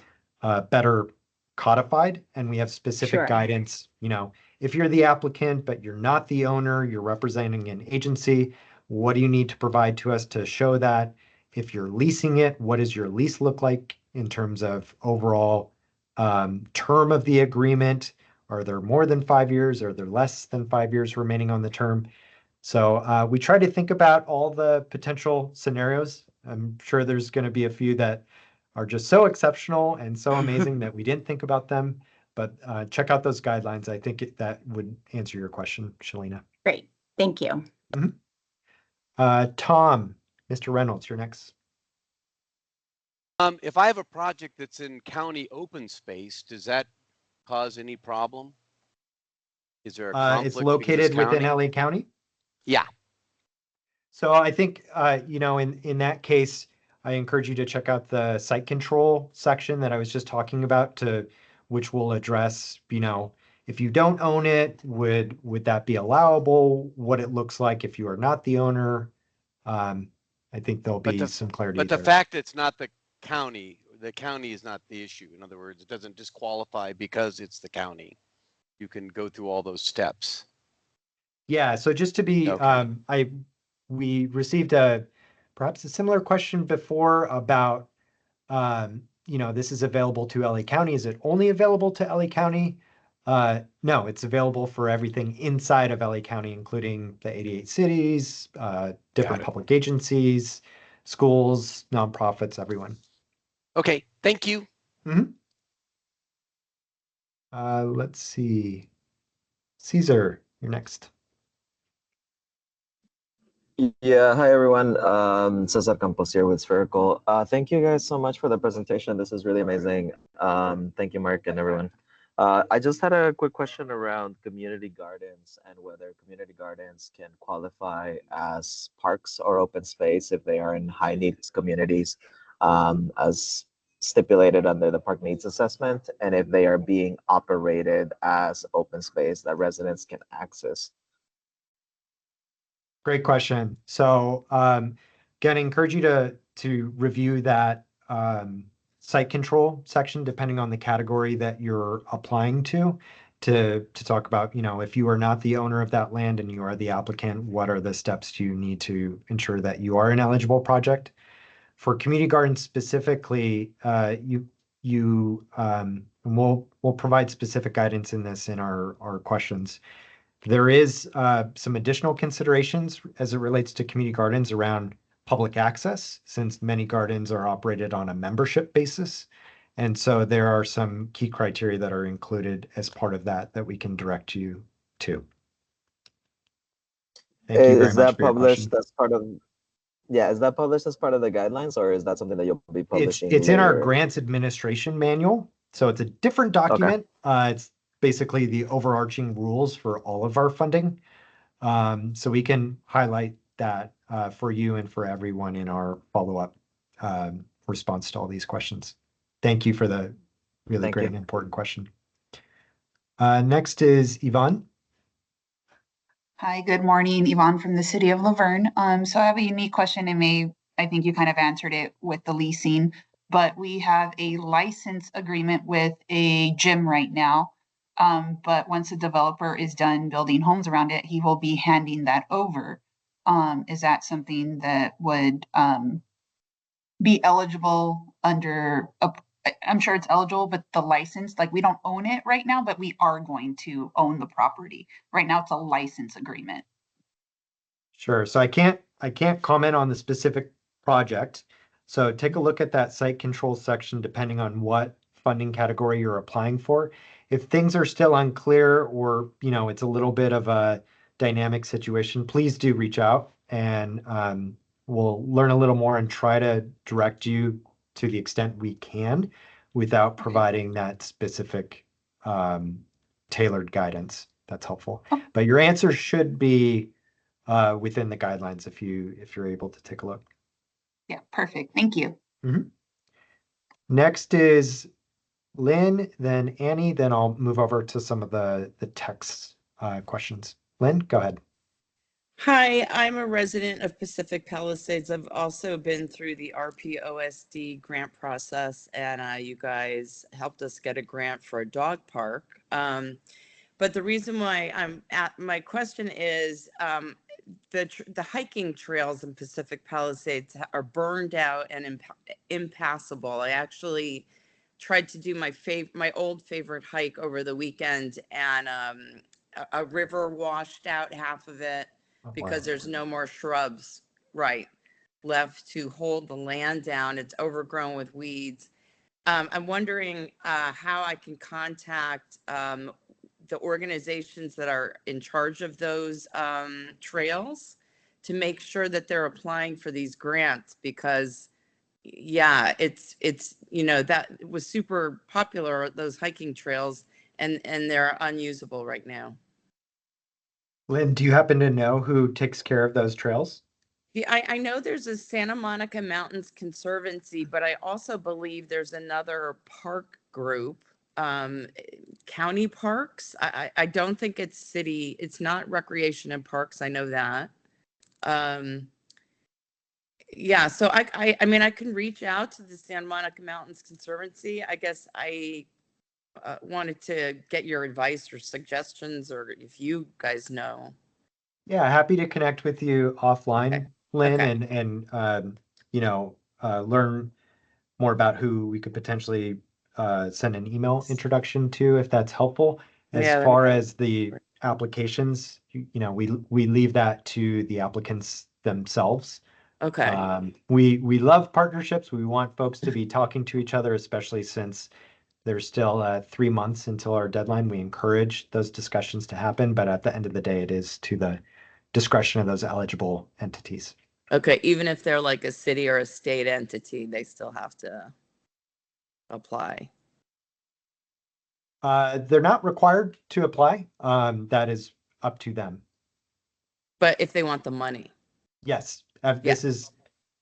better codified, and we have specific Sure. guidance. If you're the applicant, but you're not the owner, you're representing an agency, what do you need to provide to us to show that? If you're leasing it, what does your lease look like in terms of overall term of the agreement? Are there more than 5 years? Are there less than 5 years remaining on the term? So we try to think about all the potential scenarios. I'm sure there's going to be a few that are just so exceptional and so amazing that we didn't think about them. But check out those guidelines. I think that would answer your question, Shalina. Great. Thank you. Tom, Mr. Reynolds, you're next. If I have a project that's in county open space, does that cause any problem? Is there a conflict? It's located within LA County? Yeah. So I think, in that case, I encourage you to check out the site control section that I was just talking about, which will address, if you don't own it, would that be allowable? What it looks like if you are not the owner? I think there'll be some clarity. But the fact it's not the county is not the issue. In other words, it doesn't disqualify because it's the county. You can go through all those steps. Yeah, so just to be, Okay. We received perhaps a similar question before about, this is available to LA County. Is it only available to LA County? No, it's available for everything inside of LA County, including the 88 cities, different public agencies, schools, nonprofits, everyone. Okay, thank you. Let's see. Caesar, you're next. Yeah, hi everyone. Cesar Campos here with Spherical. Thank you guys so much for the presentation. This is really amazing. Thank you, Mark, and everyone. I just had a quick question around community gardens and whether community gardens can qualify as parks or open space if they are in high needs communities, as stipulated under the park needs assessment, and if they are being operated as open space that residents can access. Great question. So again, I encourage you to review that site control section, depending on the category that you're applying to talk about, if you are not the owner of that land and you are the applicant, what are the steps you need to ensure that you are an eligible project? For community gardens specifically, we'll provide specific guidance in this in our questions. There is some additional considerations as it relates to community gardens around public access, since many gardens are operated on a membership basis. And so there are some key criteria that are included as part of that we can direct you to. Thank you very much. Is that published as part of, is that published as part of the guidelines, or is that something that you'll be publishing? It's in our grants administration manual. So it's a different document. Okay. It's basically the overarching rules for all of our funding. So we can highlight that for you and for everyone in our follow-up response to all these questions. Thank you for the really great and important question. Next is Yvonne. Hi, good morning. Yvonne from the city of Laverne. So I have a unique question, and I think you kind of answered it with the leasing, but we have a license agreement with a gym right now. But once the developer is done building homes around it, he will be handing that over. Is that something that would be eligible under, I'm sure it's eligible, but the license, like we don't own it right now, but we are going to own the property. Right now it's a license agreement. Sure. So I can't comment on the specific project. So take a look at that site control section, depending on what funding category you're applying for. If things are still unclear or, it's a little bit of a dynamic situation, please do reach out and we'll learn a little more and try to direct you to the extent we can without providing that specific tailored guidance. That's helpful. But your answer should be within the guidelines if you're able to take a look. Yeah, perfect. Thank you. Next is Lynn, then Annie, then I'll move over to some of the text questions. Lynn, go ahead. Hi, I'm a resident of Pacific Palisades. I've also been through the RPOSD grant process, and you guys helped us get a grant for a dog park. But the reason why my question is the hiking trails in Pacific Palisades are burned out and impassable. I actually tried to do my old favorite hike over the weekend, and a river washed out half of it because there's no more shrubs left to hold the land down. It's overgrown with weeds. I'm wondering how I can contact the organizations that are in charge of those trails to make sure that they're applying for these grants, because it's that it was super popular, those hiking trails, and they're unusable right now. Lynn, do you happen to know who takes care of those trails? I know there's a Santa Monica Mountains Conservancy, but I also believe there's another park group, county parks. I don't think it's city. It's not recreation and parks. I know that. So I mean, I can reach out to the Santa Monica Mountains Conservancy. I guess I wanted to get your advice or suggestions, or if you guys know. Yeah, happy to connect with you offline, Okay. Lynn, Okay. and learn more about who we could potentially send an email introduction to, if that's helpful. As Yeah, far as the applications, we leave that to the applicants themselves. Okay. We love partnerships. We want folks to be talking to each other, especially since there's still 3 months until our deadline. We encourage those discussions to happen, but at the end of the day, it is to the discretion of those eligible entities. Okay. Even if they're like a city or a state entity, they still have to apply. They're not required to apply. That is up to them. But if they want the money. Yes, this is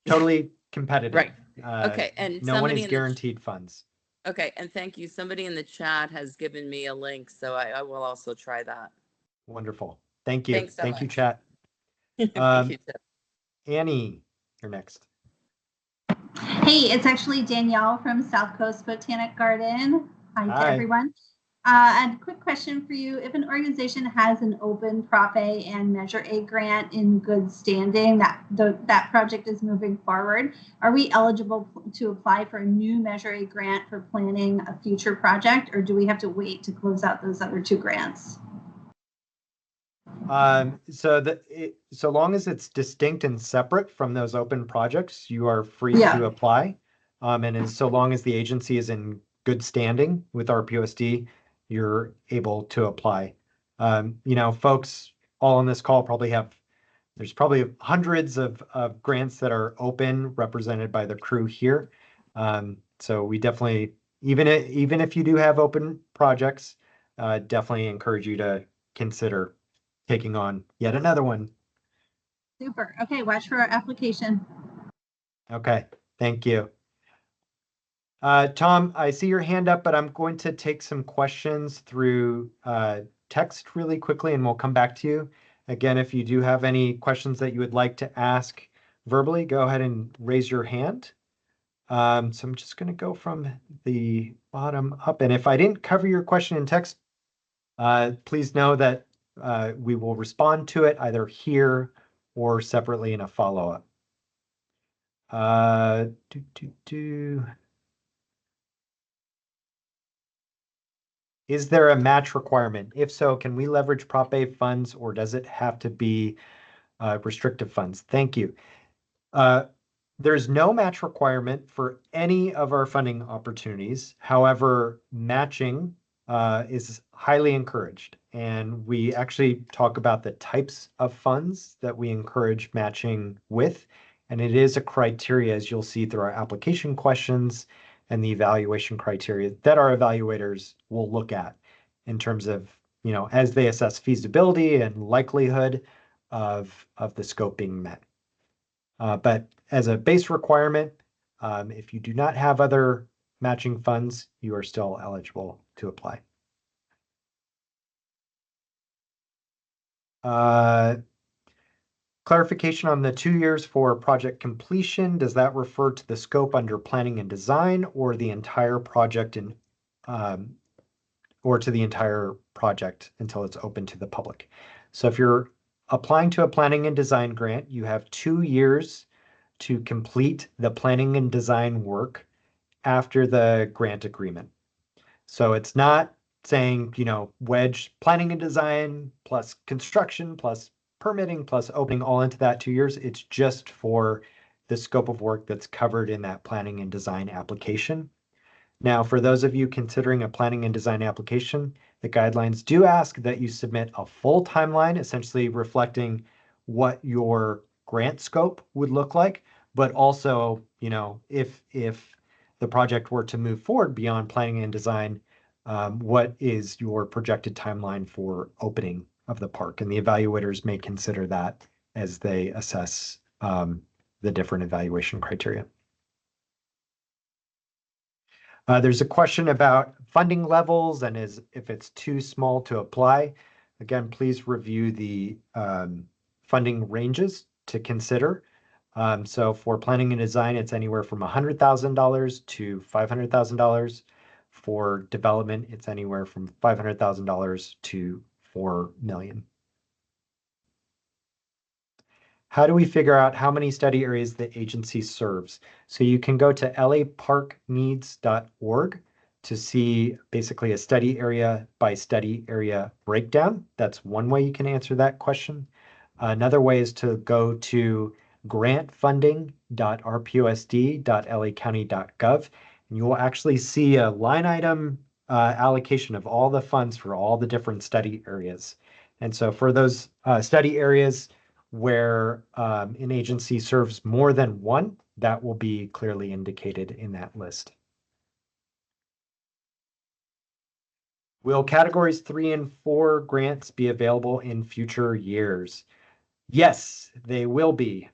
totally competitive. Right. Okay. And no one somebody is in the guaranteed funds. Okay, and thank you. Somebody in the chat has given me a link, so I will also try that. Wonderful. Thank you. Thanks so Thank you, much. chat. Thank you, Tip. Annie, you're next. Hey, it's actually Danielle from South Coast Botanic Garden. Hi to everyone. And quick question for you. If an organization has an open Prop A and Measure A grant in good standing, that project is moving forward, are we eligible to apply for a new Measure A grant for planning a future project, or do we have to wait to close out those other two grants? So long as it's distinct and separate from those open projects, you are free to apply. And so long as the agency is in good standing with RPOSD, you're able to apply. Folks all on this call there's probably hundreds of grants that are open, represented by the crew here. So we definitely, even if you do have open projects, definitely encourage you to consider taking on yet another one. Super. Okay, watch for our application. Okay, thank you. Tom, I see your hand up, but I'm going to take some questions through text really quickly, and we'll come back to you. Again, if you do have any questions that you would like to ask verbally, go ahead and raise your hand. So I'm just going to go from the bottom up. And if I didn't cover your question in text, please know that we will respond to it either here or separately in a follow-up. Is there a match requirement? If so, can we leverage Prop A funds, or does it have to be restrictive funds? Thank you. There's no match requirement for any of our funding opportunities. However, matching is highly encouraged. And we actually talk about the types of funds that we encourage matching with. And it is a criteria, as you'll see through our application questions and the evaluation criteria that our evaluators will look at in terms of, as they assess feasibility and likelihood of the scope being met. But as a base requirement, if you do not have other matching funds, you are still eligible to apply. Clarification on the 2 years for project completion. Does that refer to the scope under planning and design or the entire project or to the entire project until it's open to the public? So if you're applying to a planning and design grant, you have 2 years to complete the planning and design work after the grant agreement. So it's not saying, wedge planning and design plus construction plus permitting plus opening all into that 2 years. It's just for the scope of work that's covered in that planning and design application. Now, for those of you considering a planning and design application, the guidelines do ask that you submit a full timeline, essentially reflecting what your grant scope would look like, but also, if the project were to move forward beyond planning and design, what is your projected timeline for opening of the park? And the evaluators may consider that as they assess the different evaluation criteria. There's a question about funding levels and if it's too small to apply. Again, please review the funding ranges to consider. So for planning and design, it's anywhere from $100,000 to $500,000. For development, it's anywhere from $500,000 to $4 million. How do we figure out how many study areas the agency serves? So you can go to laparkneeds.org to see basically a study area by study area breakdown. That's one way you can answer that question. Another way is to go to grantfunding.rposd.lacounty.gov, and you will actually see a line item allocation of all the funds for all the different study areas. And so for those study areas where an agency serves more than one, that will be clearly indicated in that list. Will categories 3 and 4 grants be available in future years? Yes, they will be.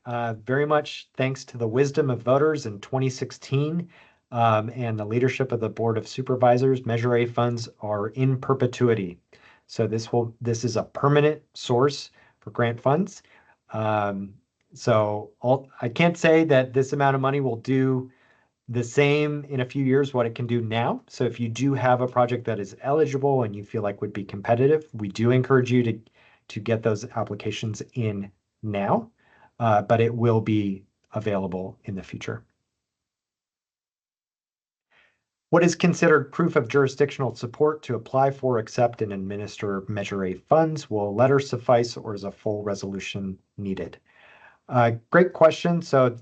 Very much thanks to the wisdom of voters in 2016 and the leadership of the Board of Supervisors, Measure A funds are in perpetuity. So this is a permanent source for grant funds. So I can't say that this amount of money will do the same in a few years what it can do now. So if you do have a project that is eligible and you feel like would be competitive, we do encourage you to get those applications in now, but it will be available in the future. What is considered proof of jurisdictional support to apply for, accept, and administer Measure A funds? Will a letter suffice or is a full resolution needed? Great question. So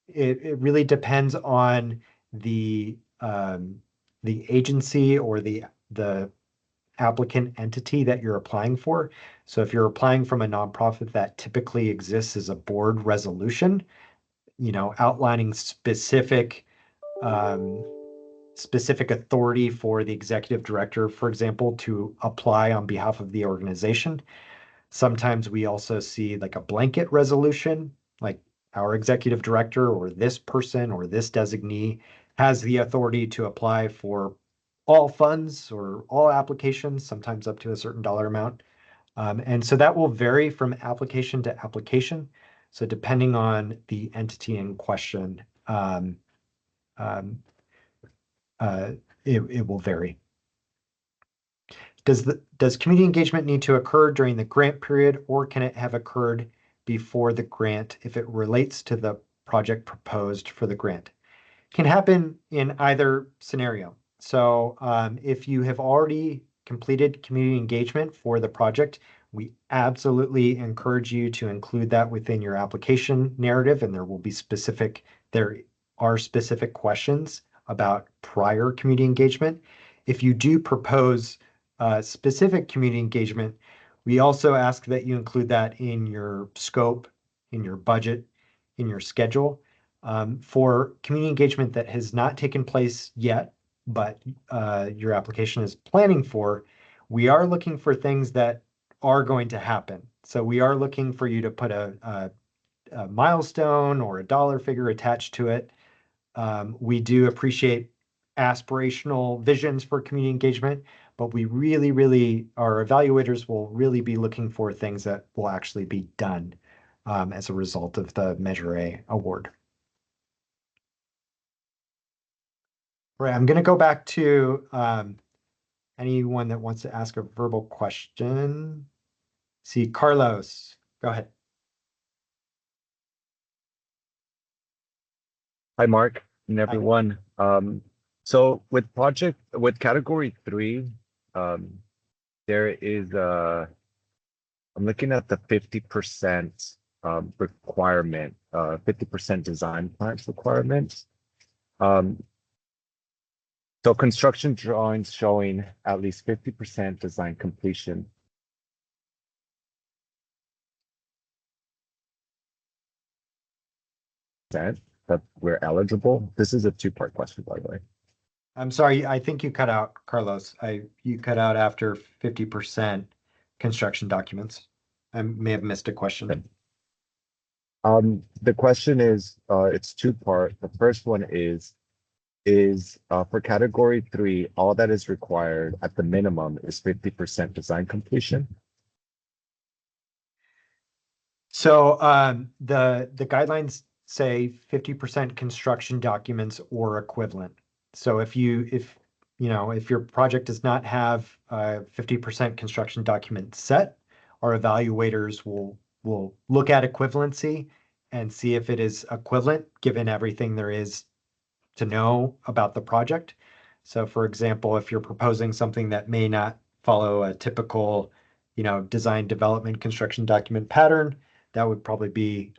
it really depends on the agency or the applicant entity that you're applying for. So if you're applying from a nonprofit, that typically exists as a board resolution, outlining specific authority for the executive director, for example, to apply on behalf of the organization. Sometimes we also see like a blanket resolution, like our executive director or this person or this designee has the authority to apply for all funds or all applications, sometimes up to a certain dollar amount. And so that will vary from application to application. So depending on the entity in question, it will vary. Does community engagement need to occur during the grant period, or can it have occurred before the grant if it relates to the project proposed for the grant? It can happen in either scenario. So if you have already completed community engagement for the project, we absolutely encourage you to include that within your application narrative, and there are specific questions about prior community engagement. if you do propose specific community engagement, we also ask that you include that in your scope, in your budget, in your schedule. For community engagement that has not taken place yet, but your application is planning for, we are looking for things that are going to happen. So we are looking for you to put a milestone or a dollar figure attached to it. We do appreciate aspirational visions for community engagement, but we really, our evaluators will really be looking for things that will actually be done as a result of the Measure A award. Right, I'm going to go back to anyone that wants to ask a verbal question. See, Carlos, go ahead. Hi, Mark and everyone. So with category 3, there is I'm looking at the 50% requirement, 50% design plans requirement. So construction drawings showing at least 50% design completion. That we're eligible. This is a 2-part question, by the way. I'm sorry, I think you cut out, Carlos. You cut out after 50% construction documents. I may have missed a question. The question is, it's 2-part. The first one is for category 3, all that is required at the minimum is 50% design completion. So the guidelines say 50% construction documents or equivalent. So if your project does not have a 50% construction document set, our evaluators will look at equivalency and see if it is equivalent given everything there is to know about the project. So for example, if you're proposing something that may not follow a typical, design development construction document pattern, that would probably be,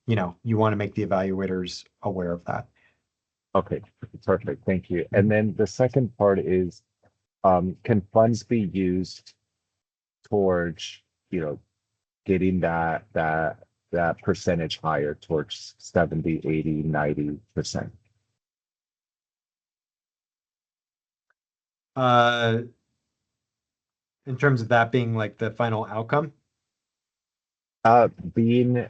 you want to make the evaluators aware of that. Okay, perfect. Thank you. And then the second part is, can funds be used towards, getting that percentage higher towards 70, 80, 90%? In terms of that being like the final outcome? Being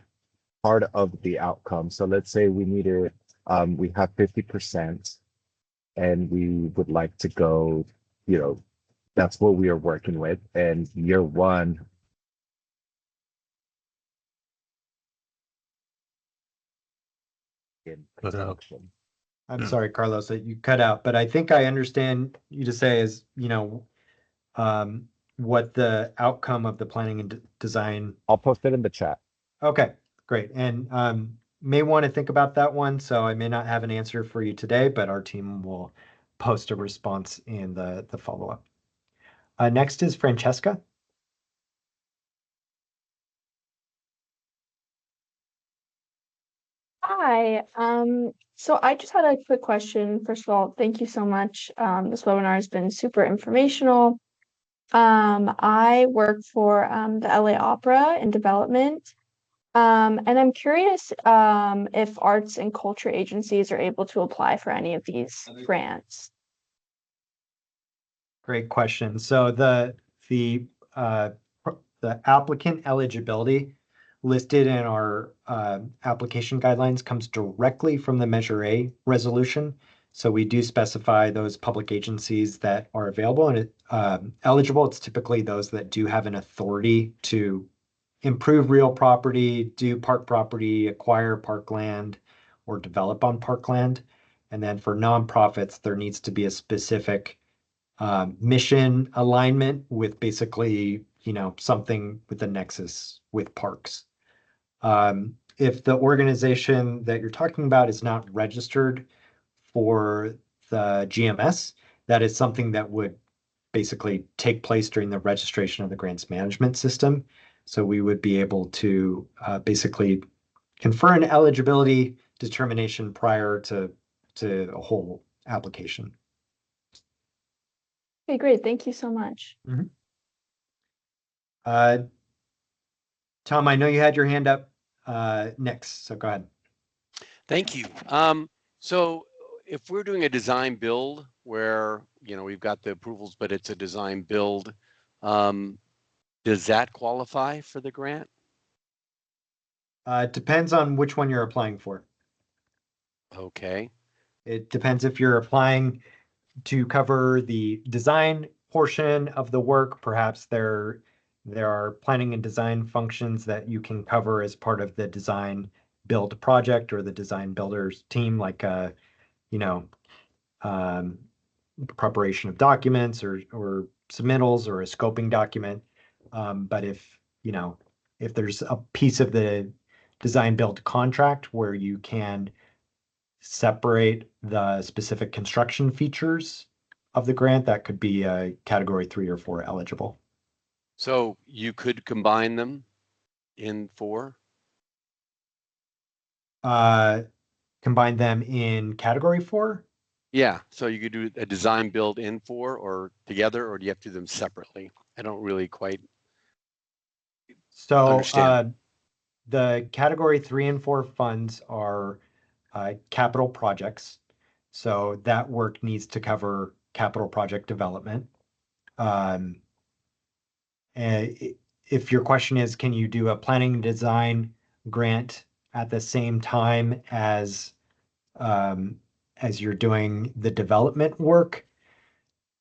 part of the outcome. So let's say we have 50% and we would like to go, that's what we are working with. And year 1, in construction. I'm sorry, Carlos, that you cut out, but I think I understand you to say is, what the outcome of the planning and design. I'll post it in the chat. Okay, great. And may want to think about that one. So I may not have an answer for you today, but our team will post a response in the follow-up. Next is Francesca. Hi. So I just had a quick question. First of all, thank you so much. This webinar has been super informational. I work for the LA Opera in development. And I'm curious if arts and culture agencies are able to apply for any of these grants. Great question. So the applicant eligibility listed in our application guidelines comes directly from the Measure A resolution. So we do specify those public agencies that are available and eligible. It's typically those that do have an authority to improve real property, do park property, acquire parkland, or develop on parkland. And then for nonprofits, there needs to be a specific mission alignment with basically, something with a nexus with parks. If the organization that you're talking about is not registered for the GMS, that is something that would basically take place during the registration of the grants management system. So we would be able to basically confer an eligibility determination prior to a whole application. Okay, great. Thank you so much. Tom, I know you had your hand up next, so go ahead. Thank you. So if we're doing a design build where, we've got the approvals, but it's a design build, does that qualify for the grant? It depends on which one you're applying for. Okay. It depends if you're applying to cover the design portion of the work. Perhaps there are planning and design functions that you can cover as part of the design build project or the design builders team, like preparation of documents or submittals or a scoping document. But if there's a piece of the design build contract where you can separate the specific construction features of the grant, that could be a category 3 or 4 eligible. So you could combine them in 4? Combine them in category 4? Yeah, so you could do a design build in 4 or together, or do you have to do them separately? I don't really quite understand. The category 3 and 4 funds are capital projects. So that work needs to cover capital project development. And if your question is, can you do a planning and design grant at the same time as you're doing the development work?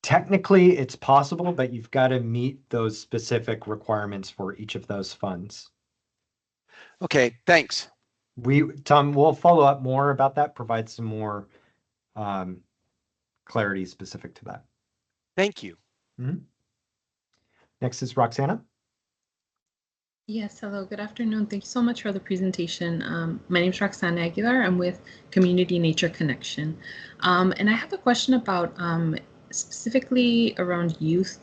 Technically, it's possible, but you've got to meet those specific requirements for each of those funds. Okay, thanks. Tom, we'll follow up more about that, provide some more clarity specific to that. Thank you. Next is Roxana. Yes, hello, good afternoon. Thank you so much for the presentation. My name is Roxana Aguilar. I'm with Community Nature Connection. And I have a question about specifically around youth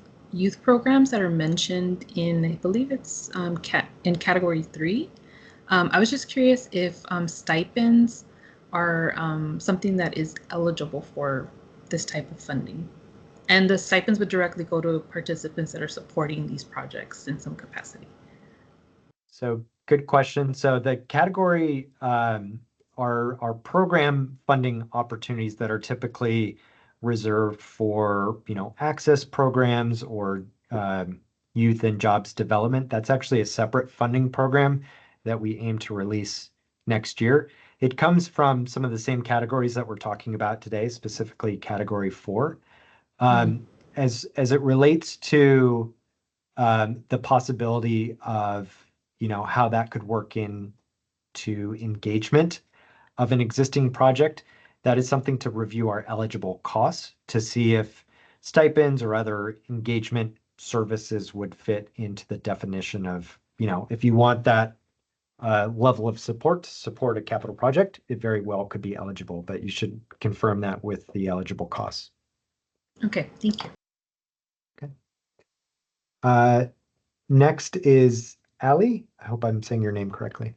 programs that are mentioned in, I believe it's in category 3. I was just curious if stipends are something that is eligible for this type of funding. And the stipends would directly go to participants that are supporting these projects in some capacity. So good question. So the category are program funding opportunities that are typically reserved for, access programs or youth and jobs development. That's actually a separate funding program that we aim to release next year. It comes from some of the same categories that we're talking about today, specifically category 4. As it relates to the possibility of, how that could work into engagement of an existing project, that is something to review our eligible costs to see if stipends or other engagement services would fit into the definition of, if you want that level of support to support a capital project, it very well could be eligible, but you should confirm that with the eligible costs. Okay, thank you. Okay. Next is Ali. I hope I'm saying your name correctly.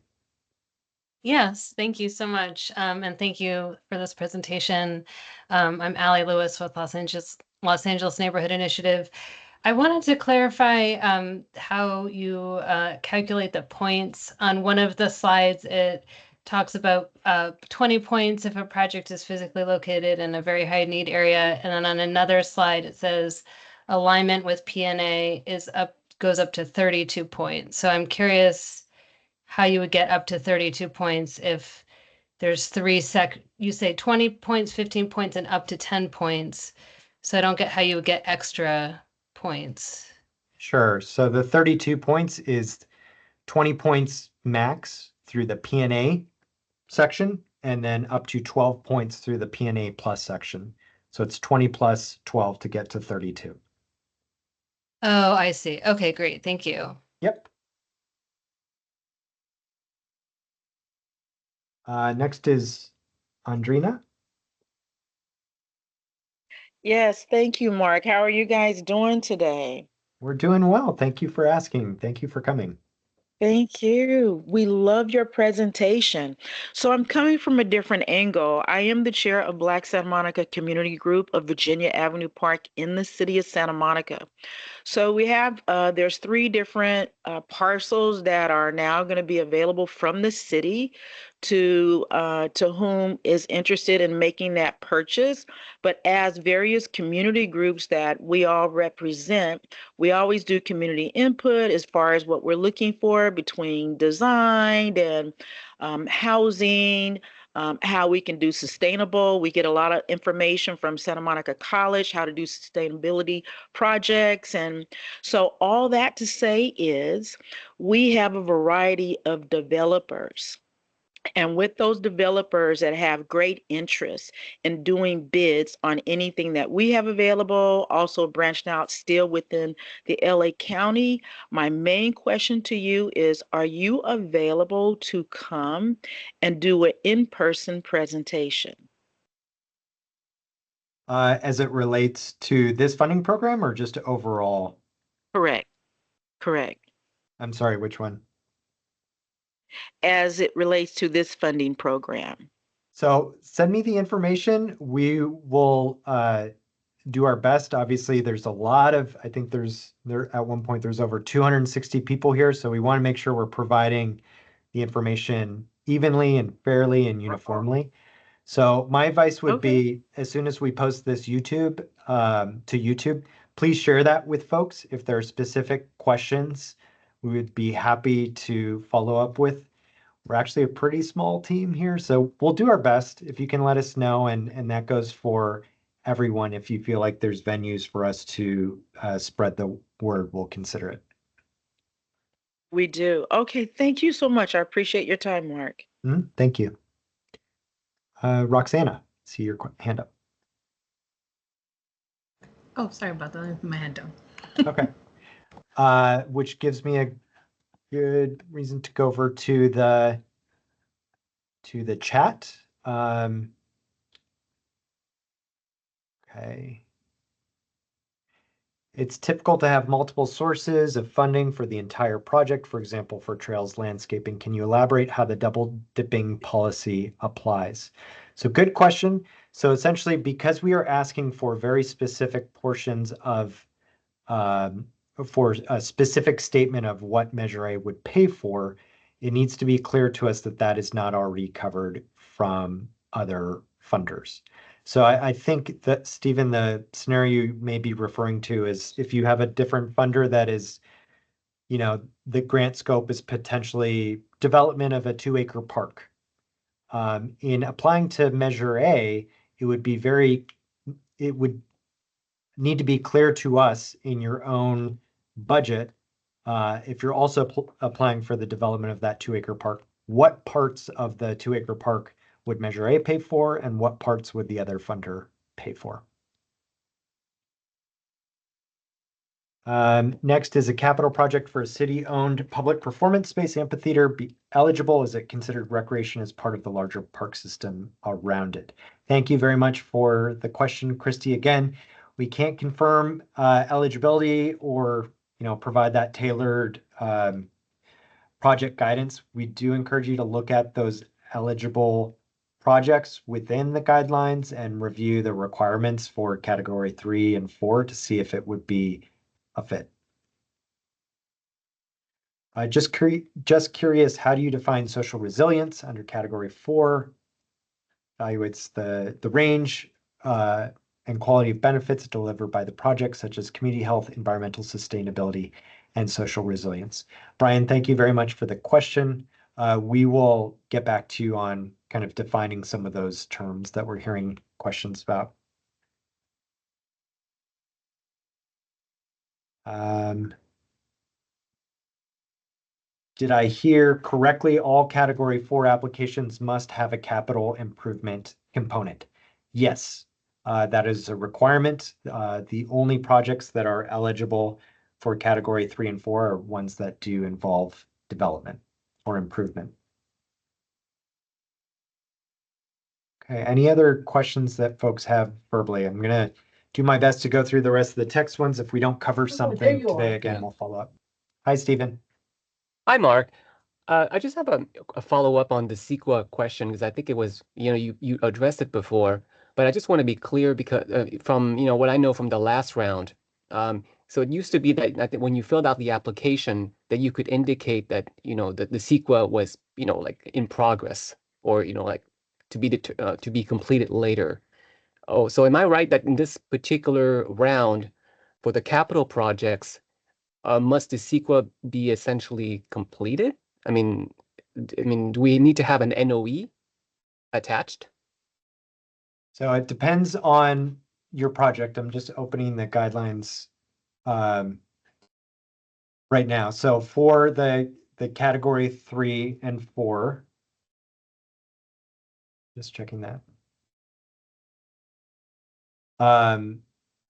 Yes, thank you so much. And thank you for this presentation. I'm Ali Lewis with Los Angeles Neighborhood Initiative. I wanted to clarify how you calculate the points. On one of the slides, it talks about 20 points if a project is physically located in a very high need area. And then on another slide, it says alignment with PNA goes up to 32 points. So I'm curious how you would get up to 32 points if there's you say 20 points, 15 points, and up to 10 points. So I don't get how you would get extra points. Sure. So the 32 points is 20 points max through the PNA section, and then up to 12 points through the PNA plus section. So it's 20 plus 12 to get to 32. Oh, I see. Okay, great. Thank you. Yep. Next is Andrina. Yes, thank you, Mark. How are you guys doing today? We're doing well. Thank you for asking. Thank you for coming. Thank you. We love your presentation. So I'm coming from a different angle. I am the chair of Black Santa Monica Community Group of Virginia Avenue Park in the city of Santa Monica. So we have, there's 3 different parcels that are now going to be available from the city to whom is interested in making that purchase. But as various community groups that we all represent, we always do community input as far as what we're looking for between design and housing, how we can do sustainable. We get a lot of information from Santa Monica College, how to do sustainability projects. And so all that to say is we have a variety of developers. And with those developers that have great interest in doing bids on anything that we have available, also branched out still within the LA County, my main question to you is, are you available to come and do an in-person presentation? As it relates to this funding program or just overall? Correct. Correct. I'm sorry, which one? As it relates to this funding program. So send me the information. We will do our best. Obviously, there's a lot of, I think at one point there's over 260 people here. So we want to make sure we're providing the information evenly and fairly and uniformly. So my advice would be, as soon as we post this to YouTube, please share that with folks. If there are specific questions, we would be happy to follow up with. We're actually a pretty small team here, so we'll do our best if you can let us know, and that goes for everyone. If you feel like there's venues for us to spread the word, we'll consider it. We do. Okay, thank you so much. I appreciate your time, Mark. Thank you. Roxana, see your hand up. Oh, sorry about that. I put my hand down. Okay. Which gives me a good reason to go over to the chat. Okay. It's typical to have multiple sources of funding for the entire project, for example, for trails landscaping. Can you elaborate how the double dipping policy applies? So good question. So essentially, because we are asking for very specific portions of, for a specific statement of what Measure A would pay for, it needs to be clear to us that that is not already covered from other funders. So I think that, Stephen, the scenario you may be referring to is if you have a different funder that is, the grant scope is potentially development of a 2-acre park. In applying to Measure A, it would need to be clear to us in your own budget, if you're also applying for the development of that 2-acre park, what parts of the 2-acre park would Measure A pay for, and what parts would the other funder pay for? Next is a capital project for a city-owned public performance space amphitheater be eligible? Is it considered recreation as part of the larger park system around it? Thank you very much for the question, Christy. Again, we can't confirm eligibility or provide that tailored project guidance. We do encourage you to look at those eligible projects within the guidelines and review the requirements for category 3 and 4 to see if it would be a fit. Just curious, how do you define social resilience under category 4? Evaluates the range and quality of benefits delivered by the project, such as community health, environmental sustainability, and social resilience. Brian, thank you very much for the question. We will get back to you on kind of defining some of those terms that we're hearing questions about. Did I hear correctly? All category 4 applications must have a capital improvement component. Yes, that is a requirement. The only projects that are eligible for category 3 and 4 are ones that do involve development or improvement. Okay, any other questions that folks have verbally? I'm going to do my best to go through the rest of the text ones. If we don't cover something today, again, we'll follow up. Hi, Stephen. Hi, Mark. I just have a follow-up on the CEQA question because I think it was, you addressed it before, but I just want to be clear because from, what I know from the last round. So it used to be that I think when you filled out the application that you could indicate that, that the CEQA was, like in progress or, like to be completed later. Oh, so am I right that in this particular round for the capital projects, must the CEQA be essentially completed? I mean, do we need to have an NOE attached? So it depends on your project. I'm just opening the guidelines right now. So for the category 3 and 4, just checking that.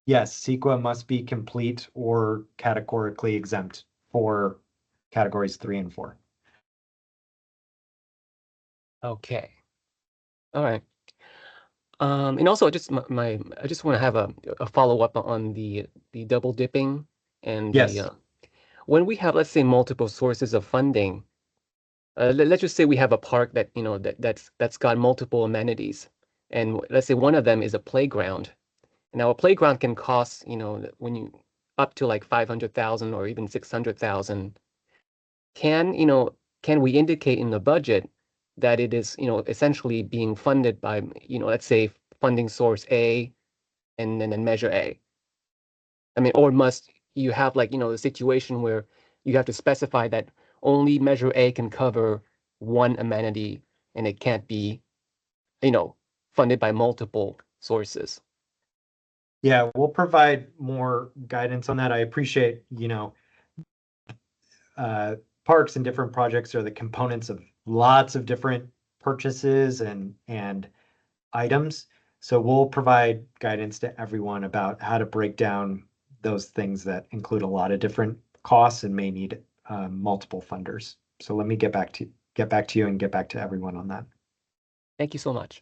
Yes, CEQA must be complete or categorically exempt for categories 3 and 4. Okay. All right. And also just I just want to have a follow-up on the double dipping and Yes. When we have, let's say, multiple sources of funding, let's just say we have a park that, that's got multiple amenities. And let's say one of them is a playground. Now a playground can cost, when you up to like 500,000 or even 600,000. Can we indicate in the budget that it is, essentially being funded by, let's say funding source A and then measure A? I mean, or must you have like, the situation where you have to specify that only measure A can cover one amenity and it can't be, funded by multiple sources? Yeah, we'll provide more guidance on that. I appreciate, parks and different projects are the components of lots of different purchases and items. So we'll provide guidance to everyone about how to break down those things that include a lot of different costs and may need multiple funders. So let me get back to you and get back to everyone on that. Thank you so much.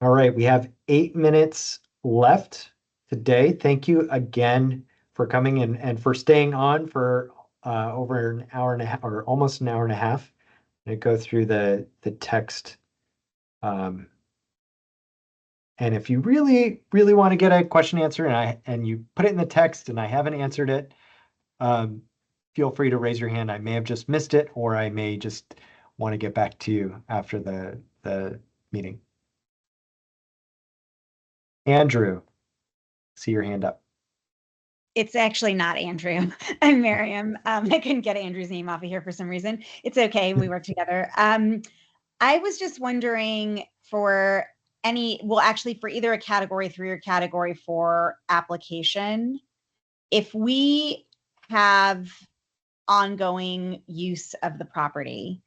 All right, we have 8 minutes left today. Thank you again for coming and for staying on for over an hour and a half or almost an hour and a half. I'm gonna go through the text. And if you really, really want to get a question answered and you put it in the text and I haven't answered it, feel free to raise your hand. I may have just missed it, or I may just want to get back to you after the meeting. Andrew, see your hand up. It's actually not Andrew. I'm Miriam. I couldn't get Andrew's name off of here for some reason. It's okay. We work together. I was just wondering for for either a category 3 or category 4 application, if we have ongoing use of the property,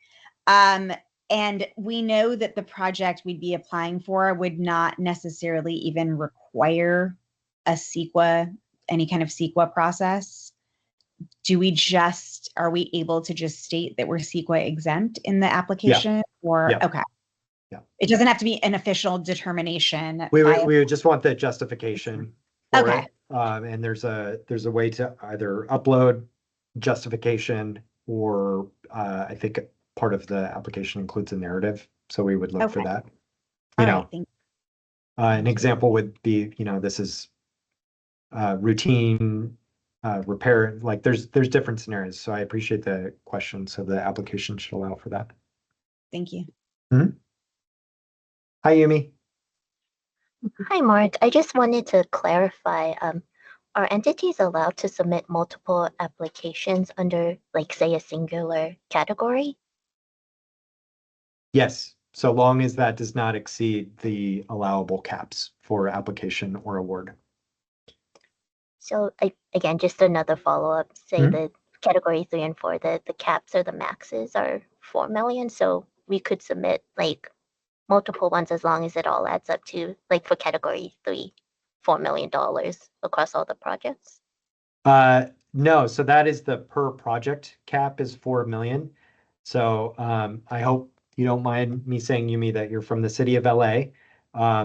and we know that the project we'd be applying for would not necessarily even require a CEQA, any kind of CEQA process. Are we able to just state that we're CEQA exempt in the application? Okay. Yeah. It doesn't have to be an official determination. We would just want the justification for Okay. it. And there's a way to either upload justification or I think part of the application includes a narrative. So we would look for Okay. that. All right, thank you. An example would be, this is routine repair. Like there's different scenarios. So I appreciate the question. So the application should allow for that. Thank you. Hi, Yumi. Hi, Mark. I just wanted to clarify, are entities allowed to submit multiple applications under, like, say, a singular category? Yes, so long as that does not exceed the allowable caps for application or award. So again, just another follow-up, say the category 3 and 4, the caps or the maxes are 4 million. So we could submit like multiple ones as long as it all adds up to, like, for category 3, $4 million across all the projects? No, so that is the per project cap is 4 million. So I hope you don't mind me saying, Yumi, that you're from the city of LA.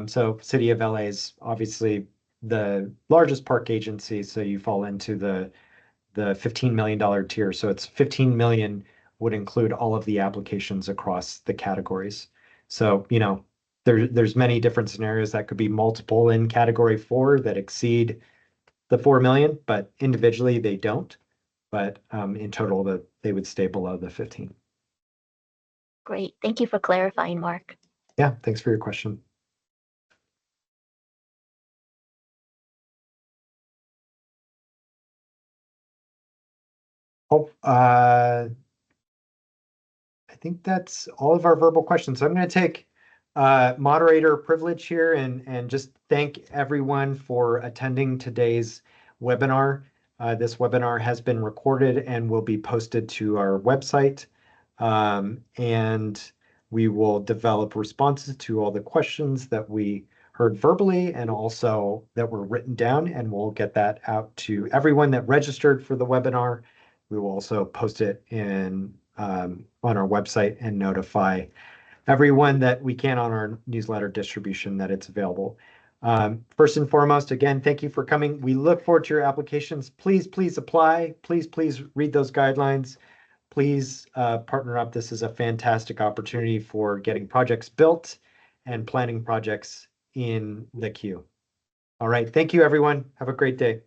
So city of LA is obviously the largest park agency, so you fall into the $15 million tier. So it's 15 million would include all of the applications across the categories. So, you know, there's many different scenarios that could be multiple in category 4 that exceed the 4 million, but individually they don't. But in total, they would stay below the 15. Great. Thank you for clarifying, Mark. Yeah, thanks for your question. Oh, I think that's all of our verbal questions. So I'm going to take moderator privilege here and just thank everyone for attending today's webinar. This webinar has been recorded and will be posted to our website. And we will develop responses to all the questions that we heard verbally and also that were written down, and we'll get that out to everyone that registered for the webinar. We will also post it in on our website and notify everyone that we can on our newsletter distribution that it's available. First and foremost, again, thank you for coming. We look forward to your applications. Please apply. Please read those guidelines. Please partner up. This is a fantastic opportunity for getting projects built and planning projects in the queue. All right. Thank you, everyone. Have a great day.